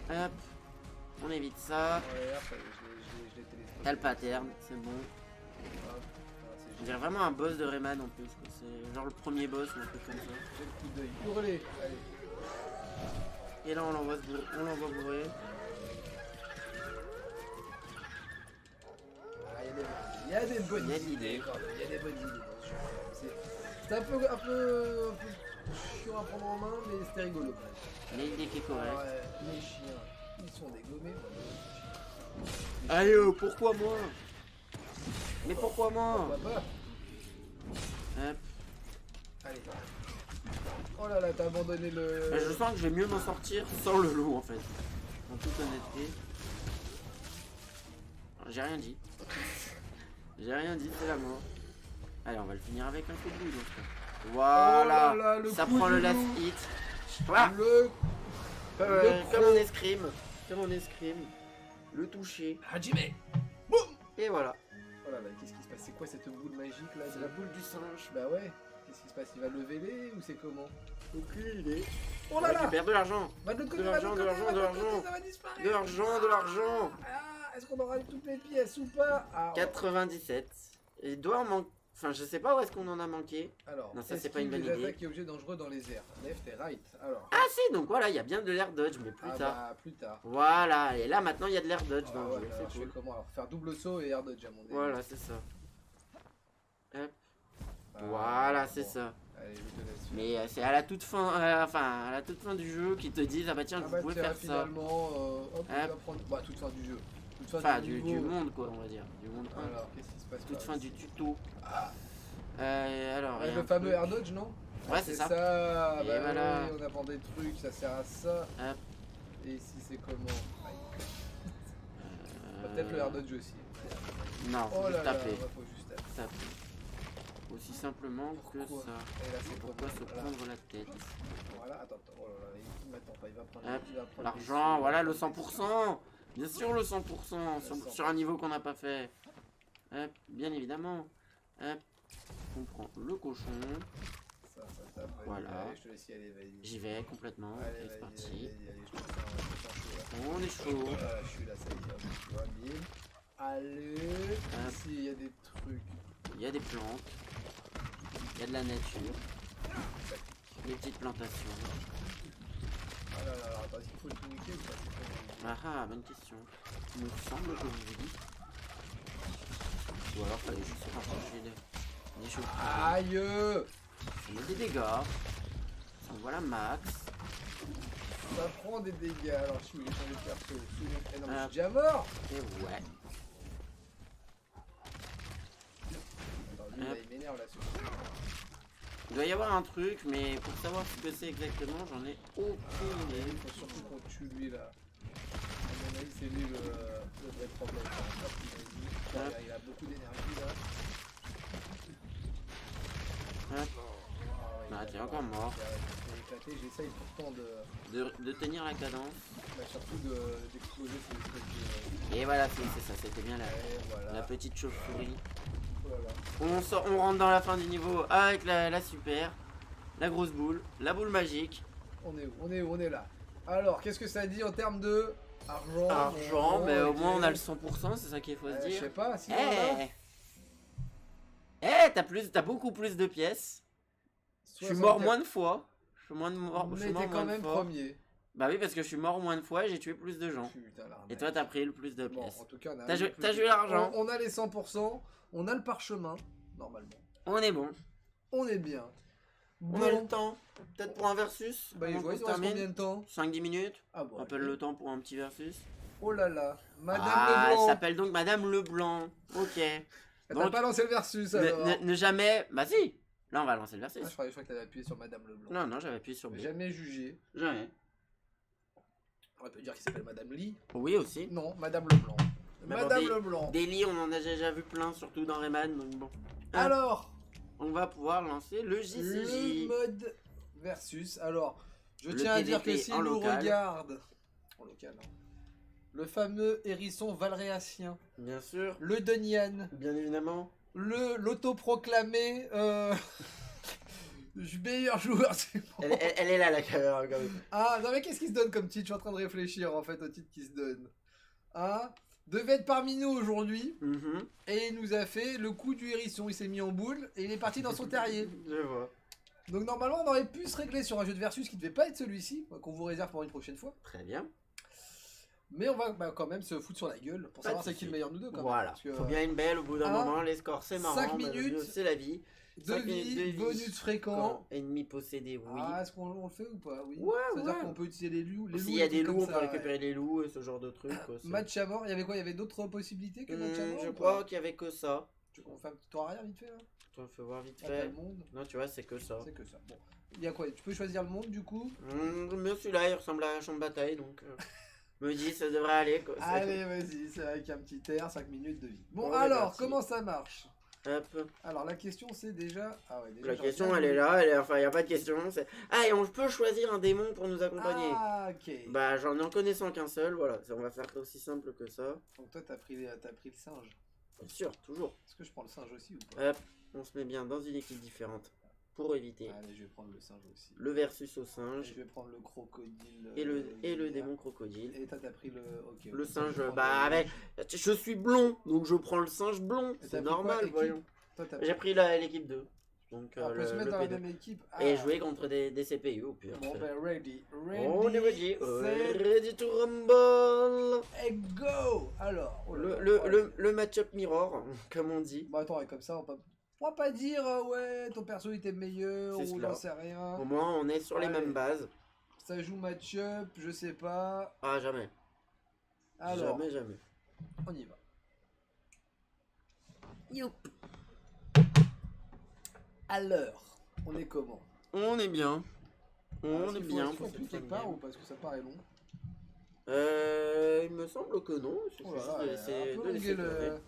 Hop. On évite ça. T'as le pattern, c'est bon. On dirait vraiment un boss de Rayman en plus. C'est genre le premier boss ou un truc comme ça. J'ai le coup d'œil. Hurler. Allez. Et là on l'envoie bourrer. Il y a des bonnes idées. C'est un peu chiant à prendre en main, mais c'était rigolo. L'idée qui est correcte. Ouais, les chiens, ils sont dégommés. Allez, pourquoi moi? Mais pourquoi moi? Hop. Allez. Oh là là, t'as abandonné le... Je sens que je vais mieux m'en sortir sans le loup en fait. En toute honnêteté. J'ai rien dit. J'ai rien dit, c'est la mort. Allez, on va le finir avec un coup de bout donc. Voilà, oh là là, ça prend le last hit. Voilà. Comme en escrime. Le toucher. Hajime. Boum. Et voilà. Oh là là, qu'est-ce qui se passe? C'est quoi cette boule magique là? C'est la boule du singe. Bah ouais. Qu'est-ce qui se passe? Il va lever les ou c'est comment? Aucune idée. Oh là là. Récupère de l'argent. De l'argent. Ça va disparaître. De l'argent. Ah, est-ce qu'on aura toutes les pièces ou pas? 97. Il doit en manquer. Enfin, je sais pas où est-ce qu'on en a manqué. Alors, non, ça c'est pas une bonne idée. attaques et objets dangereux dans les airs. Left et right. Alors. Ah si, donc voilà, il y a bien de l'air dodge, mais plus tard. Bah, plus tard. Voilà, et là maintenant il y a de l'air dodge dans le jeu. Alors, je fais comment? Alors, faire double saut et air dodge à mon avis. Voilà, c'est ça. Hop. Voilà, c'est ça. Allez, je te laisse. Mais c'est à la toute fin, à la toute fin du jeu qu'ils te disent ah bah tiens, vous pouvez faire finalement, hop, on va prendre. Bah, toute fin du jeu. Enfin, du monde quoi, on va dire. Du monde. Alors, qu'est-ce qui se passe? Toute fin du tuto. Alors, le fameux air dodge, non? Ouais, c'est ça. Bah voilà. Oui, on apprend des trucs, ça sert à ça. Hop. Et ici, c'est comment? Peut-être le air dodge aussi. Non, faut juste taper. Faut juste taper. Aussi simplement que ça. Et là, c'est pourquoi se prendre la tête? Voilà, attends, oh là là, il m'attend pas, il va prendre l'argent, voilà le 100%. Bien sûr le 100% sur un niveau qu'on n'a pas fait. Hop, bien évidemment. Hop, on prend le cochon. Ça. Voilà. Allez, je te laisse y aller, vas-y. J'y vais complètement. Allez, C'est parti. allez, je te sens chaud là. On est chaud. Voilà, je suis là, ça y est, tu vois, bim. Allez, ici il y a des trucs. Il y a des plantes. Il y a de la nature. Des petites plantations. Ah là là, attends, est-ce qu'il faut tout niquer ou pas? Ah, bonne question. Il me semble que oui. Ou alors fallait juste se rapprocher des choses. Aïe! Ça met des dégâts. Ça voilà max. Ça prend des dégâts, alors je suis obligé de changer de perso. Eh non, mais je suis déjà mort! Et ouais. Attends, lui, là, il m'énerve là-dessus. Il doit y avoir un truc, mais pour savoir ce que c'est exactement, j'en ai aucune idée. Il faut surtout qu'on tue lui là. À mon avis, c'est lui le vrai problème. Il a beaucoup d'énergie là. Hop. Ah, t'es encore mort. J'essaye pourtant de tenir la cadence. Bah, surtout d'exploser ces espèces de... Et voilà, c'est ça, c'était bien voilà. la petite chauve-souris. Voilà. On rentre dans la fin du niveau avec la super, la grosse boule, la boule magique. On est où? On est là. Alors, qu'est-ce que ça dit en termes de argent? Argent, mais au moins on a le 100%, c'est ça qu'il faut se dire. Je sais pas, si t'as beaucoup plus de pièces. Je suis 64. mort moins de fois. Je suis mort Mais t'es quand même premier. Bah oui, parce que je suis mort moins de fois et j'ai tué plus de gens. Putain, et toi, t'as pris le plus de pièces. Bon, en tout cas, t'as joué l'argent. On a les 100%, on a le parchemin, normalement. On est bon. On est bien. On a le temps. Peut-être pour un versus. Bah, il reste combien de temps? 5-10 minutes. Ah bon. Appelle le temps pour un petit versus. Oh là là, Madame Leblanc. Elle s'appelle donc Madame Leblanc. Ok. T'as pas lancé le versus alors? Ne jamais. Bah si. Là, on va lancer le versus. Je crois que t'avais appuyé sur Madame Leblanc. Non, j'avais appuyé sur B. Jamais jugé. Jamais. On peut dire qu'il s'appelle Madame Lee. Oui, aussi. Non, Madame Leblanc. Madame Leblanc. Des lits, on en a déjà vu plein, surtout dans Rayman, donc bon. Alors, on va pouvoir lancer le JCJ. Le mode versus. Alors, je tiens à dire que si on regarde en local, le fameux hérisson valréacien, bien sûr, le Dunian, bien évidemment, l'autoproclamé meilleur joueur du monde. Elle est là la caméra quand même. Ah non mais qu'est-ce qui se donne comme titre? Je suis en train de réfléchir en fait au titre qui se donne. Ah, devait être parmi nous aujourd'hui et il nous a fait le coup du hérisson. Il s'est mis en boule et il est parti dans son terrier. Je vois. Donc normalement on aurait pu se régler sur un jeu de versus qui devait pas être celui-ci, qu'on vous réserve pour une prochaine fois. Très bien. Mais on va quand même se foutre sur la gueule pour savoir c'est qui le meilleur de nous deux quand même. Voilà, parce que, faut bien une belle au bout d'un moment, les scores c'est marrant. 5 minutes, c'est la vie. De vie, bonus fréquent. Ennemi possédé, oui. Ah, est-ce qu'on le fait ou pas? Oui. Ouais, c'est-à-dire qu'on peut utiliser les loups. S'il y a des loups, on peut récupérer les loups et ce genre de trucs. Match à mort, il y avait quoi? Il y avait d'autres possibilités que match à mort? Je crois qu'il y avait que ça. On fait un petit tour arrière vite fait là? On fait voir vite fait. Le monde. Non, tu vois, c'est que ça. C'est que ça. Bon. Il y a quoi? Tu peux choisir le monde du coup? Mais celui-là, il ressemble à un champ de bataille donc. Me dis, ça devrait aller quoi. Allez, vas-y, c'est avec un petit air, 5 minutes de vie. Bon, alors, comment ça marche? Hop. Alors, la question c'est déjà. Ah ouais, déjà la question elle est là, enfin, il n'y a pas de question. Ah, et on peut choisir un démon pour nous accompagner. Ah, ok. Bah, j'en ai en connaissant qu'un seul, voilà. On va faire aussi simple que ça. Donc, toi, t'as pris le singe. Bien sûr, toujours. Est-ce que je prends le singe aussi ou pas? Hop, on se met bien dans une équipe différente. Pour éviter. Allez, je vais prendre le singe aussi. Le versus au singe. Et je vais prendre le crocodile. Et le démon crocodile. Et toi, t'as pris le. Ok. Le singe, bah avec. Je suis blond, donc je prends le singe blond. C'est normal, voyons. J'ai pris l'équipe 2. Donc, on peut se mettre dans la même équipe. Et jouer contre des CPU au pire. Bon, ben, ready. On est ready. Ready to rumble. Et go. Alors. Le match-up mirror, comme on dit. Bah, attends, et comme ça, on va pas dire ouais ton perso était meilleur ou j'en sais rien. Au moins on est sur les mêmes bases. Ça joue match-up, je sais pas. Ah jamais. Alors, jamais. On y va. Youp. Alors, on est comment? On est bien. On est bien. Faut plus quelque part ou parce que ça paraît long? Il me semble que non. C'est de laisser le...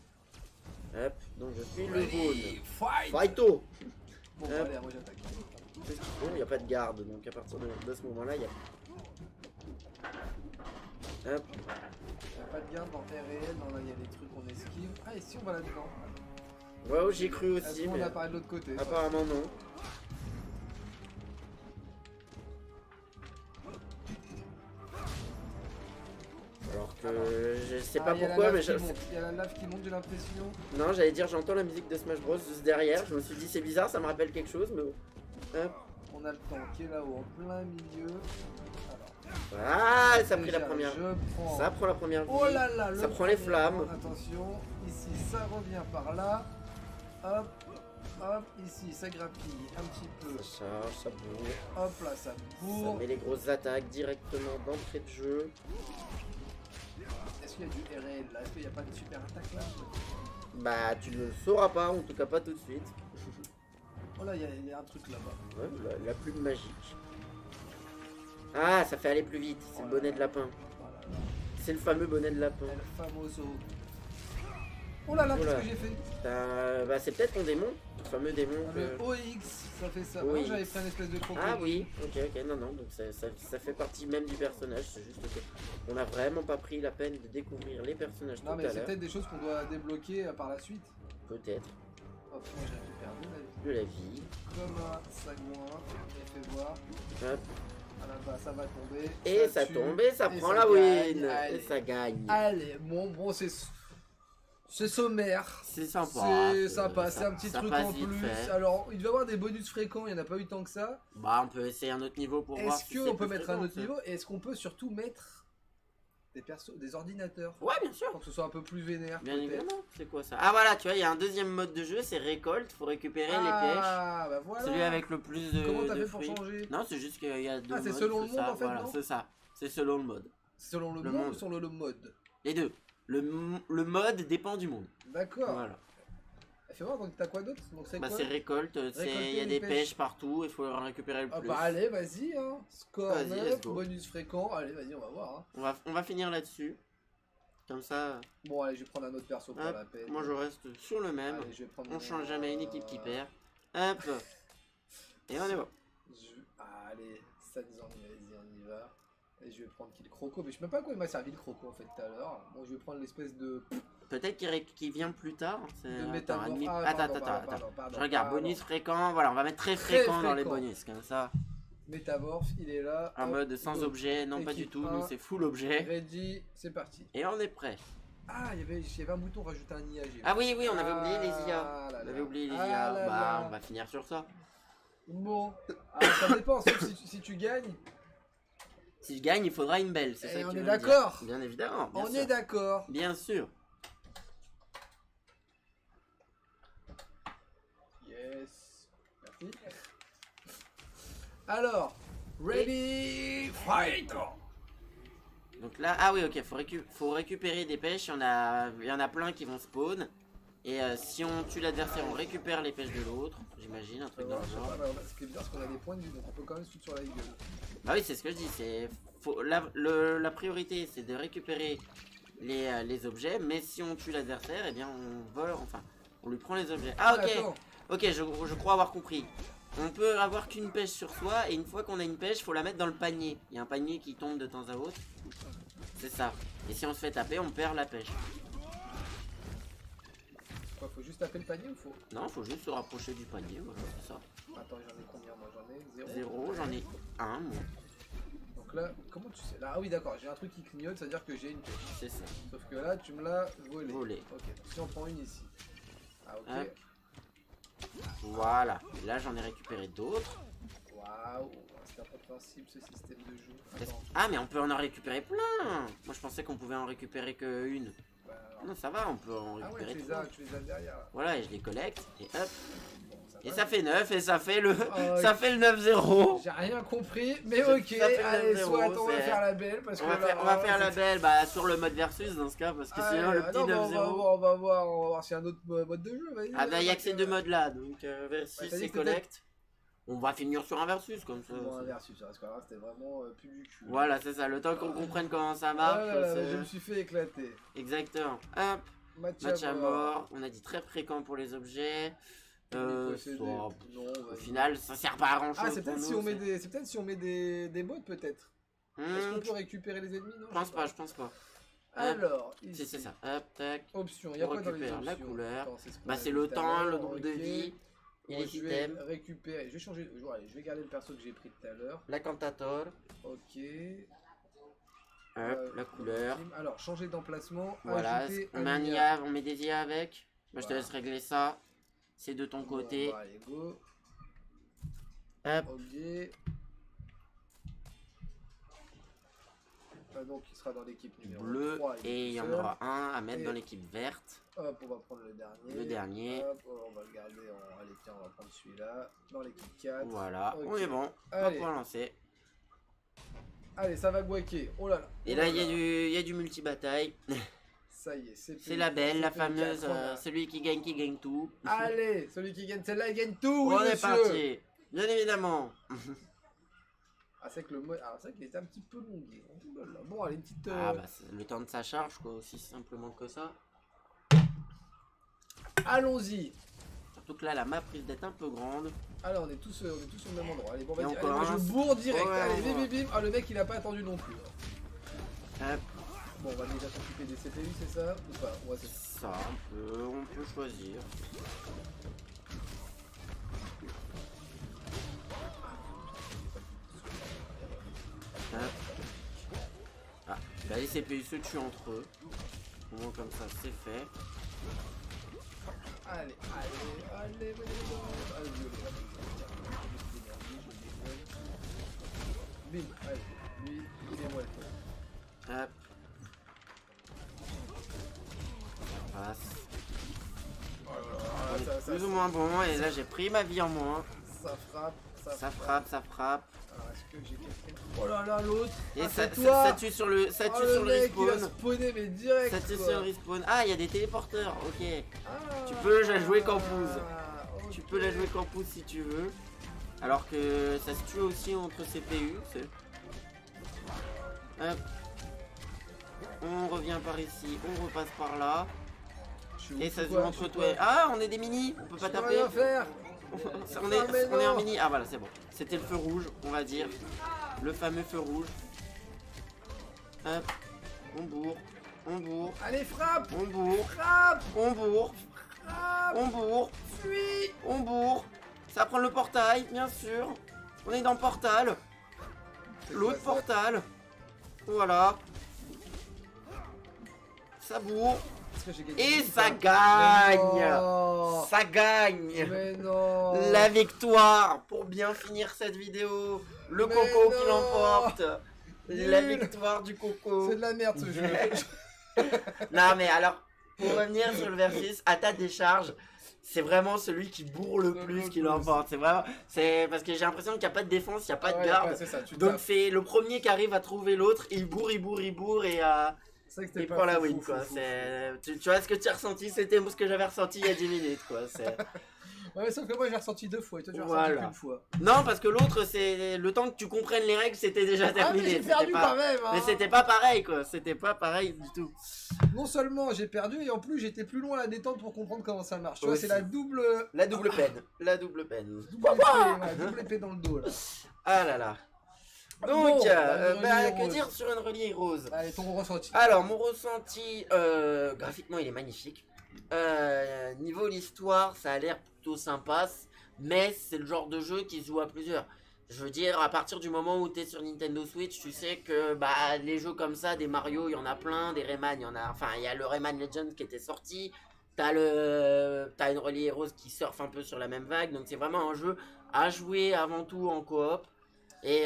Hop, donc je suis le jaune. Fighto. Bon, allez, moi j'attaque. Il n'y a pas de garde, donc à partir de ce moment-là, il y a... Hop. Il n'y a pas de garde dans RL, non là il y a des trucs qu'on esquive. Ah, et si on va là-dedans? Ouais, j'y ai cru aussi, mais... on a parlé de l'autre côté. Apparemment non. je sais pas pourquoi, mais il y a la lave qui monte, j'ai l'impression. Non, j'allais dire, j'entends la musique de Smash Bros juste derrière. Je me suis dit, c'est bizarre, ça me rappelle quelque chose, mais bon. Hop. On a le tank qui est là-haut, en plein milieu. Ah, ça a pris la première. Ça prend la première vie. Oh là là, ça prend les flammes. Attention, ici ça revient par là. Hop, hop, ici ça grappille un petit peu. Ça charge, ça bourre. Hop là, ça bourre. Ça met les grosses attaques directement d'entrée de jeu. Est-ce qu'il y a du RL là? Est-ce qu'il n'y a pas de super attaque là? Bah, tu ne le sauras pas, en tout cas pas tout de suite. Oh là, il y a un truc là-bas. Ouais, la plume magique. Ah, ça fait aller plus vite, c'est le bonnet de lapin. C'est le fameux bonnet de lapin. El famoso. Oh là là, qu'est-ce que j'ai fait? Bah, c'est peut-être ton démon, le fameux démon. Le OX, ça fait ça. Oui. Moi j'avais pris un espèce de crocodile. Ah oui, ok, non, donc ça fait partie même du personnage, c'est juste que on n'a vraiment pas pris la peine de découvrir les personnages tout à l'heure. Non mais c'est peut-être des choses qu'on doit débloquer par la suite. Peut-être. Hop, moi j'ai récupéré de la vie. Comme un sagouin, j'ai fait voir. Hop. Là-bas, ça va tomber. Et ça tombe et ça prend la win. Et ça gagne. Allez, bon, c'est sommaire. C'est sympa. C'est sympa, c'est un petit truc en plus. Alors, il devait y avoir des bonus fréquents, il n'y en a pas eu tant que ça. Bah, on peut essayer un autre niveau pour voir. Est-ce qu'on peut mettre un autre niveau? Et est-ce qu'on peut surtout mettre des ordinateurs? Ouais, bien sûr. Pour que ce soit un peu plus vénère. Bien évidemment. C'est quoi ça? Ah, voilà, tu vois, il y a un deuxième mode de jeu, c'est récolte. Faut récupérer les pêches. Ah, bah voilà. Celui avec le plus de. Comment t'as fait fruits. pour changer? Non, c'est juste qu'il y a deux modes. Ah, c'est selon le monde en fait, voilà, c'est ça. C'est selon le mode. Selon le monde ou selon le mode? Les deux. Le mode dépend du monde. D'accord. Voilà. Fais voir, donc t'as quoi d'autre? Bah c'est récolte, il y a des pêches partout, il faut en récupérer le plus. Bah allez, vas-y, hein. Score 9, go. bonus fréquent, allez, vas-y, on va voir. Hein. On va finir là-dessus. Comme ça. Bon, allez, je vais prendre un autre perso pour la peine. Moi je reste sur le même. Allez, je vais prendre on change jamais une équipe qui perd. Hop. Et on est bon. Allez, ça nous ennuie, vas-y, on y va. Et je vais prendre qui le croco, mais je sais même pas à quoi il m'a servi le croco en fait tout à l'heure. Bon, je vais prendre l'espèce de. Peut-être qu'il vient plus tard. Attends, je regarde, bonus fréquent. Voilà, on va mettre très fréquent dans les bonus, comme ça. Métamorphe, il est là. Un mode sans objet, non pas du tout, nous c'est full objet. Ready, c'est parti. Et on est prêt. Ah, il y avait un bouton rajouter un IA. Ah oui, on avait oublié les IA. On avait oublié les IA. Bah, on va finir sur ça. Bon, ça dépend, sauf si tu gagnes. Si je gagne, il faudra une belle, c'est ça que on tu est veux d'accord. dire. Bien évidemment. On est d'accord. Bien sûr. Yes. Merci. Alors, ready, fight. Donc là, ah oui, ok, faut récupérer des pêches. Il y en a plein qui vont spawn. Et si on tue l'adversaire, on récupère les pêches de l'autre. J'imagine, un truc dans le genre. Ce qui est bien, c'est qu'on a des points de vue, donc on peut quand même se foutre sur la gueule. Bah oui, c'est ce que je dis. La priorité, c'est de récupérer les objets. Mais si on tue l'adversaire, eh bien on vole, enfin, on lui prend les objets. Ah ok, ok, je crois avoir compris. On peut avoir qu'une pêche sur soi, et une fois qu'on a une pêche, faut la mettre dans le panier. Il y a un panier qui tombe de temps à autre. C'est ça. Et si on se fait taper, on perd la pêche. Quoi, faut juste taper le panier ou faut? Non, faut juste se rapprocher du panier, voilà, c'est ça. Attends, j'en ai combien? Moi j'en ai 0. 0, j'en ai 1, moi. Donc là, comment tu sais? Là, ah oui, d'accord, j'ai un truc qui clignote, c'est-à-dire que j'ai une pêche. C'est ça. Sauf que là, tu me l'as volé. Ok, si on prend une ici. Ah, ok. Hop. Voilà, et là j'en ai récupéré d'autres. Waouh, c'est incompréhensible ce système de jeu. Ah, mais on peut en récupérer plein. Moi je pensais qu'on pouvait en récupérer qu'une. Non, ça va, on peut en récupérer tu les as derrière. Voilà, et je les collecte, et hop. Et ça fait 9, et ça fait le, ça fait le 9-0. J'ai rien compris, mais ok, allez, soit on va faire la belle, parce que on va faire la belle, bah, sur le mode versus dans ce cas, parce que sinon le petit 9-0. On va voir s'il y a un autre mode de jeu. Ah bah, il y a que ces deux modes là, donc versus et collect. On va finir sur un versus comme ça. Bon, un versus, parce que là c'était vraiment plus du cul. Voilà, c'est ça, le temps qu'on comprenne comment ça marche. Je me suis fait éclater. Exactement. Hop, match à mort. On a dit très fréquent pour les objets. Au final, ça sert pas à grand chose. Ah, c'est peut-être si on met des modes, peut-être. Est-ce qu'on peut récupérer les ennemis? Non, je pense pas. Alors, ici. C'est ça. Hop, tac. Option, il y a quoi dans les options? La couleur. Bah, c'est le temps, le nombre de vie. Et les items. Récupérer. Je vais changer. Allez, je vais garder le perso que j'ai pris tout à l'heure. La Cantator. Ok. Hop, la couleur. Alors, changer d'emplacement. Voilà, on met un IA, on met des IA avec. Moi, je te laisse régler ça. C'est de ton côté. Bon, allez, go. Hop. Ok. Donc, il sera dans l'équipe numéro bleu 3. Et il y en aura un à mettre dans l'équipe verte. Hop, on va prendre le dernier. Le dernier. Hop, on va le garder en... Allez, tiens, on va prendre celui-là. Dans l'équipe 4. Voilà, okay. On est bon. On va pouvoir lancer. Allez, ça va guaquer. Oh là là. Et là, il y a du multi-bataille. Ça y est, c'est la belle, la fameuse, celui qui gagne tout. Allez, celui qui gagne celle-là, il gagne tout. On est parti. Bien évidemment. Ah, c'est que le mode. Alors, c'est vrai qu'il était un petit peu longué. Bon, allez, une petite. Ah, bah, le temps de sa charge, quoi, aussi simplement que ça. Allons-y. Surtout que là, la map risque d'être un peu grande. Alors, on est tous au même endroit. Allez, bon, vas-y, allez, moi je bourre direct. Ouais, allez, bim, bim, bim. Ah, le mec, il a pas attendu non plus. Hop. Bon, on va déjà s'occuper des CPU, c'est ça ou pas? Ouais, c'est ça. On peut choisir. Ah, là, les CPU se tuent entre eux. Au moins comme ça, c'est fait. Allez, bim, allez, lui, il est moi le feu. Hop. Ça passe. Voilà, plus ou moins bon, et là j'ai pris ma vie en moins. Ça frappe. Alors, est-ce que j'ai quelqu'un? Oh là là, l'autre. Et ça tue sur le, sur le respawn. Il a spawné, mais direct. Ça tue sur le respawn. Ah, il y a des téléporteurs, ok. Tu peux la jouer campus. Okay. Tu peux la jouer campus si tu veux. Alors que ça se tue aussi entre CPU. Hop. On revient par ici, on repasse par là. Et ça se joue entre toi. Ah, on est des mini, on peut pas taper. Rien faire. on est en mini. Ah voilà, c'est bon. C'était le feu rouge, on va dire. Le fameux feu rouge. Hop. On bourre. Allez, frappe. On bourre. Frappe. On bourre. Frappe. On bourre. Fuis. On bourre. Ça prend le portail, bien sûr. On est dans le portal. L'autre portal. Voilà. Ça bourre. Et ça gagne. Ça gagne. Mais non. La victoire pour bien finir cette vidéo. Le coco qui l'emporte. La victoire du coco. C'est de la merde ce jeu. Non mais alors, pour revenir sur le versus, à ta décharge, c'est vraiment celui qui bourre le plus qui l'emporte. C'est vraiment, c'est parce que j'ai l'impression qu'il n'y a pas de défense, il n'y a pas de garde. Donc c'est le premier qui arrive à trouver l'autre, il bourre et il prend la win quoi. Tu vois ce que tu as ressenti, c'était ce que j'avais ressenti il y a 10 minutes quoi. Ouais, sauf que moi j'ai ressenti 2 fois et toi tu as ressenti qu'une fois. Non, parce que l'autre, c'est le temps que tu comprennes les règles, c'était déjà terminé. Mais j'ai perdu quand même. Mais c'était pas pareil quoi, c'était pas pareil du tout. Non seulement j'ai perdu et en plus j'étais plus loin à la détente pour comprendre comment ça marche. Tu vois, c'est la double peine. La double peine. Double épée dans le dos là. Ah là là. Donc, que dire sur Unreal Heroes? Allez, ton ressenti. Alors, mon ressenti, graphiquement, il est magnifique. Niveau l'histoire, ça a l'air plutôt sympa, mais c'est le genre de jeu qui se joue à plusieurs. Je veux dire, à partir du moment où tu es sur Nintendo Switch, tu sais que les jeux comme ça, des Mario, il y en a plein, des Rayman, il y en a. Enfin, il y a le Rayman Legends qui était sorti. T'as Unreal Heroes qui surfe un peu sur la même vague, donc c'est vraiment un jeu à jouer avant tout en coop et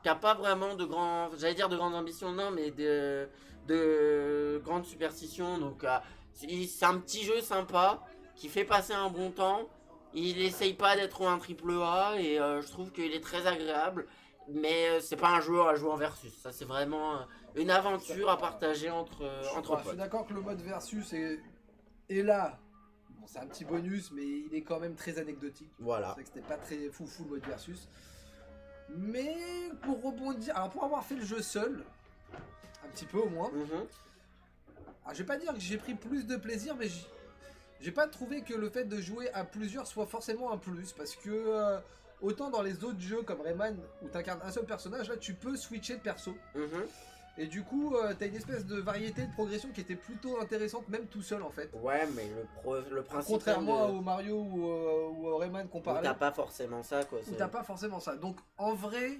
qui a pas vraiment de grandes ambitions, non, mais de grandes superstitions. Donc c'est un petit jeu sympa qui fait passer un bon temps. Il essaye pas d'être un triple A et je trouve qu'il est très agréable. Mais c'est pas un jeu à jouer en versus. Ça c'est vraiment une aventure à partager entre potes. Je suis d'accord que le mode versus est là. Bon, c'est un petit bonus, mais il est quand même très anecdotique. Voilà. C'est vrai que c'était pas très foufou le mode versus. Mais pour rebondir, alors pour avoir fait le jeu seul, un petit peu au moins, alors, je vais pas dire que j'ai pris plus de plaisir, mais j'ai pas trouvé que le fait de jouer à plusieurs soit forcément un plus, parce que autant dans les autres jeux comme Rayman où t'incarnes un seul personnage, là tu peux switcher de perso. Et du coup, t'as une espèce de variété de progression qui était plutôt intéressante, même tout seul en fait. Ouais, mais le principe. Contrairement au Mario ou au Rayman qu'on parlait. T'as pas forcément ça quoi. T'as pas forcément ça. Donc en vrai,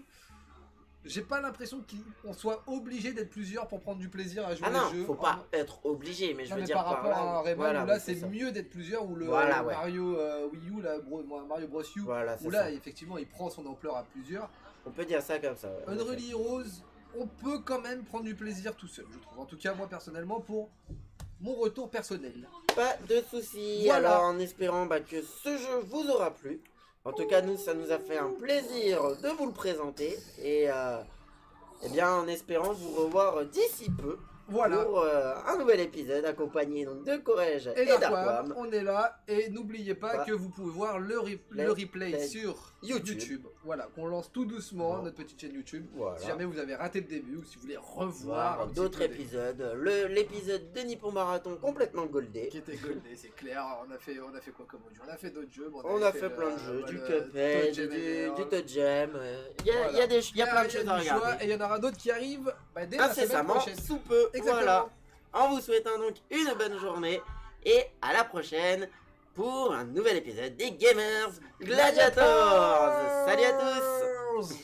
j'ai pas l'impression qu'on soit obligé d'être plusieurs pour prendre du plaisir à jouer non, au jeu. faut pas être obligé, mais je veux dire par rapport à un Rayman où là c'est ça. mieux d'être plusieurs, ou le Voilà, Mario Wii U, là, Mario Bros U, où là effectivement il prend son ampleur à plusieurs. On peut dire ça comme ça. Ouais, Unreal Heroes, on peut quand même prendre du plaisir tout seul, je trouve. En tout cas moi personnellement pour mon retour personnel. Pas de soucis. Voilà. Alors en espérant que ce jeu vous aura plu. En tout cas nous ça nous a fait un plaisir de vous le présenter. Et bien en espérant vous revoir d'ici peu. Voilà. Pour un nouvel épisode accompagné donc de Corège et d'Arquam. On est là et n'oubliez pas que vous pouvez voir le replay sur YouTube. Voilà, qu'on lance tout doucement notre petite chaîne YouTube. Voilà. Si jamais vous avez raté le début ou si vous voulez revoir d'autres épisodes, l'épisode de Nippon Marathon complètement goldé. Qui était goldé, c'est clair. On a fait quoi comme autre jeu? On a fait d'autres jeux. On a fait plein de jeux, du Cuphead, du Touch'em. Il y a plein de choses à regarder. Et il y en aura d'autres qui arrivent dès la semaine prochaine. Sous peu. Voilà. En vous souhaitant donc une bonne journée et à la prochaine pour un nouvel épisode des Gamers Gladiators. Salut à tous.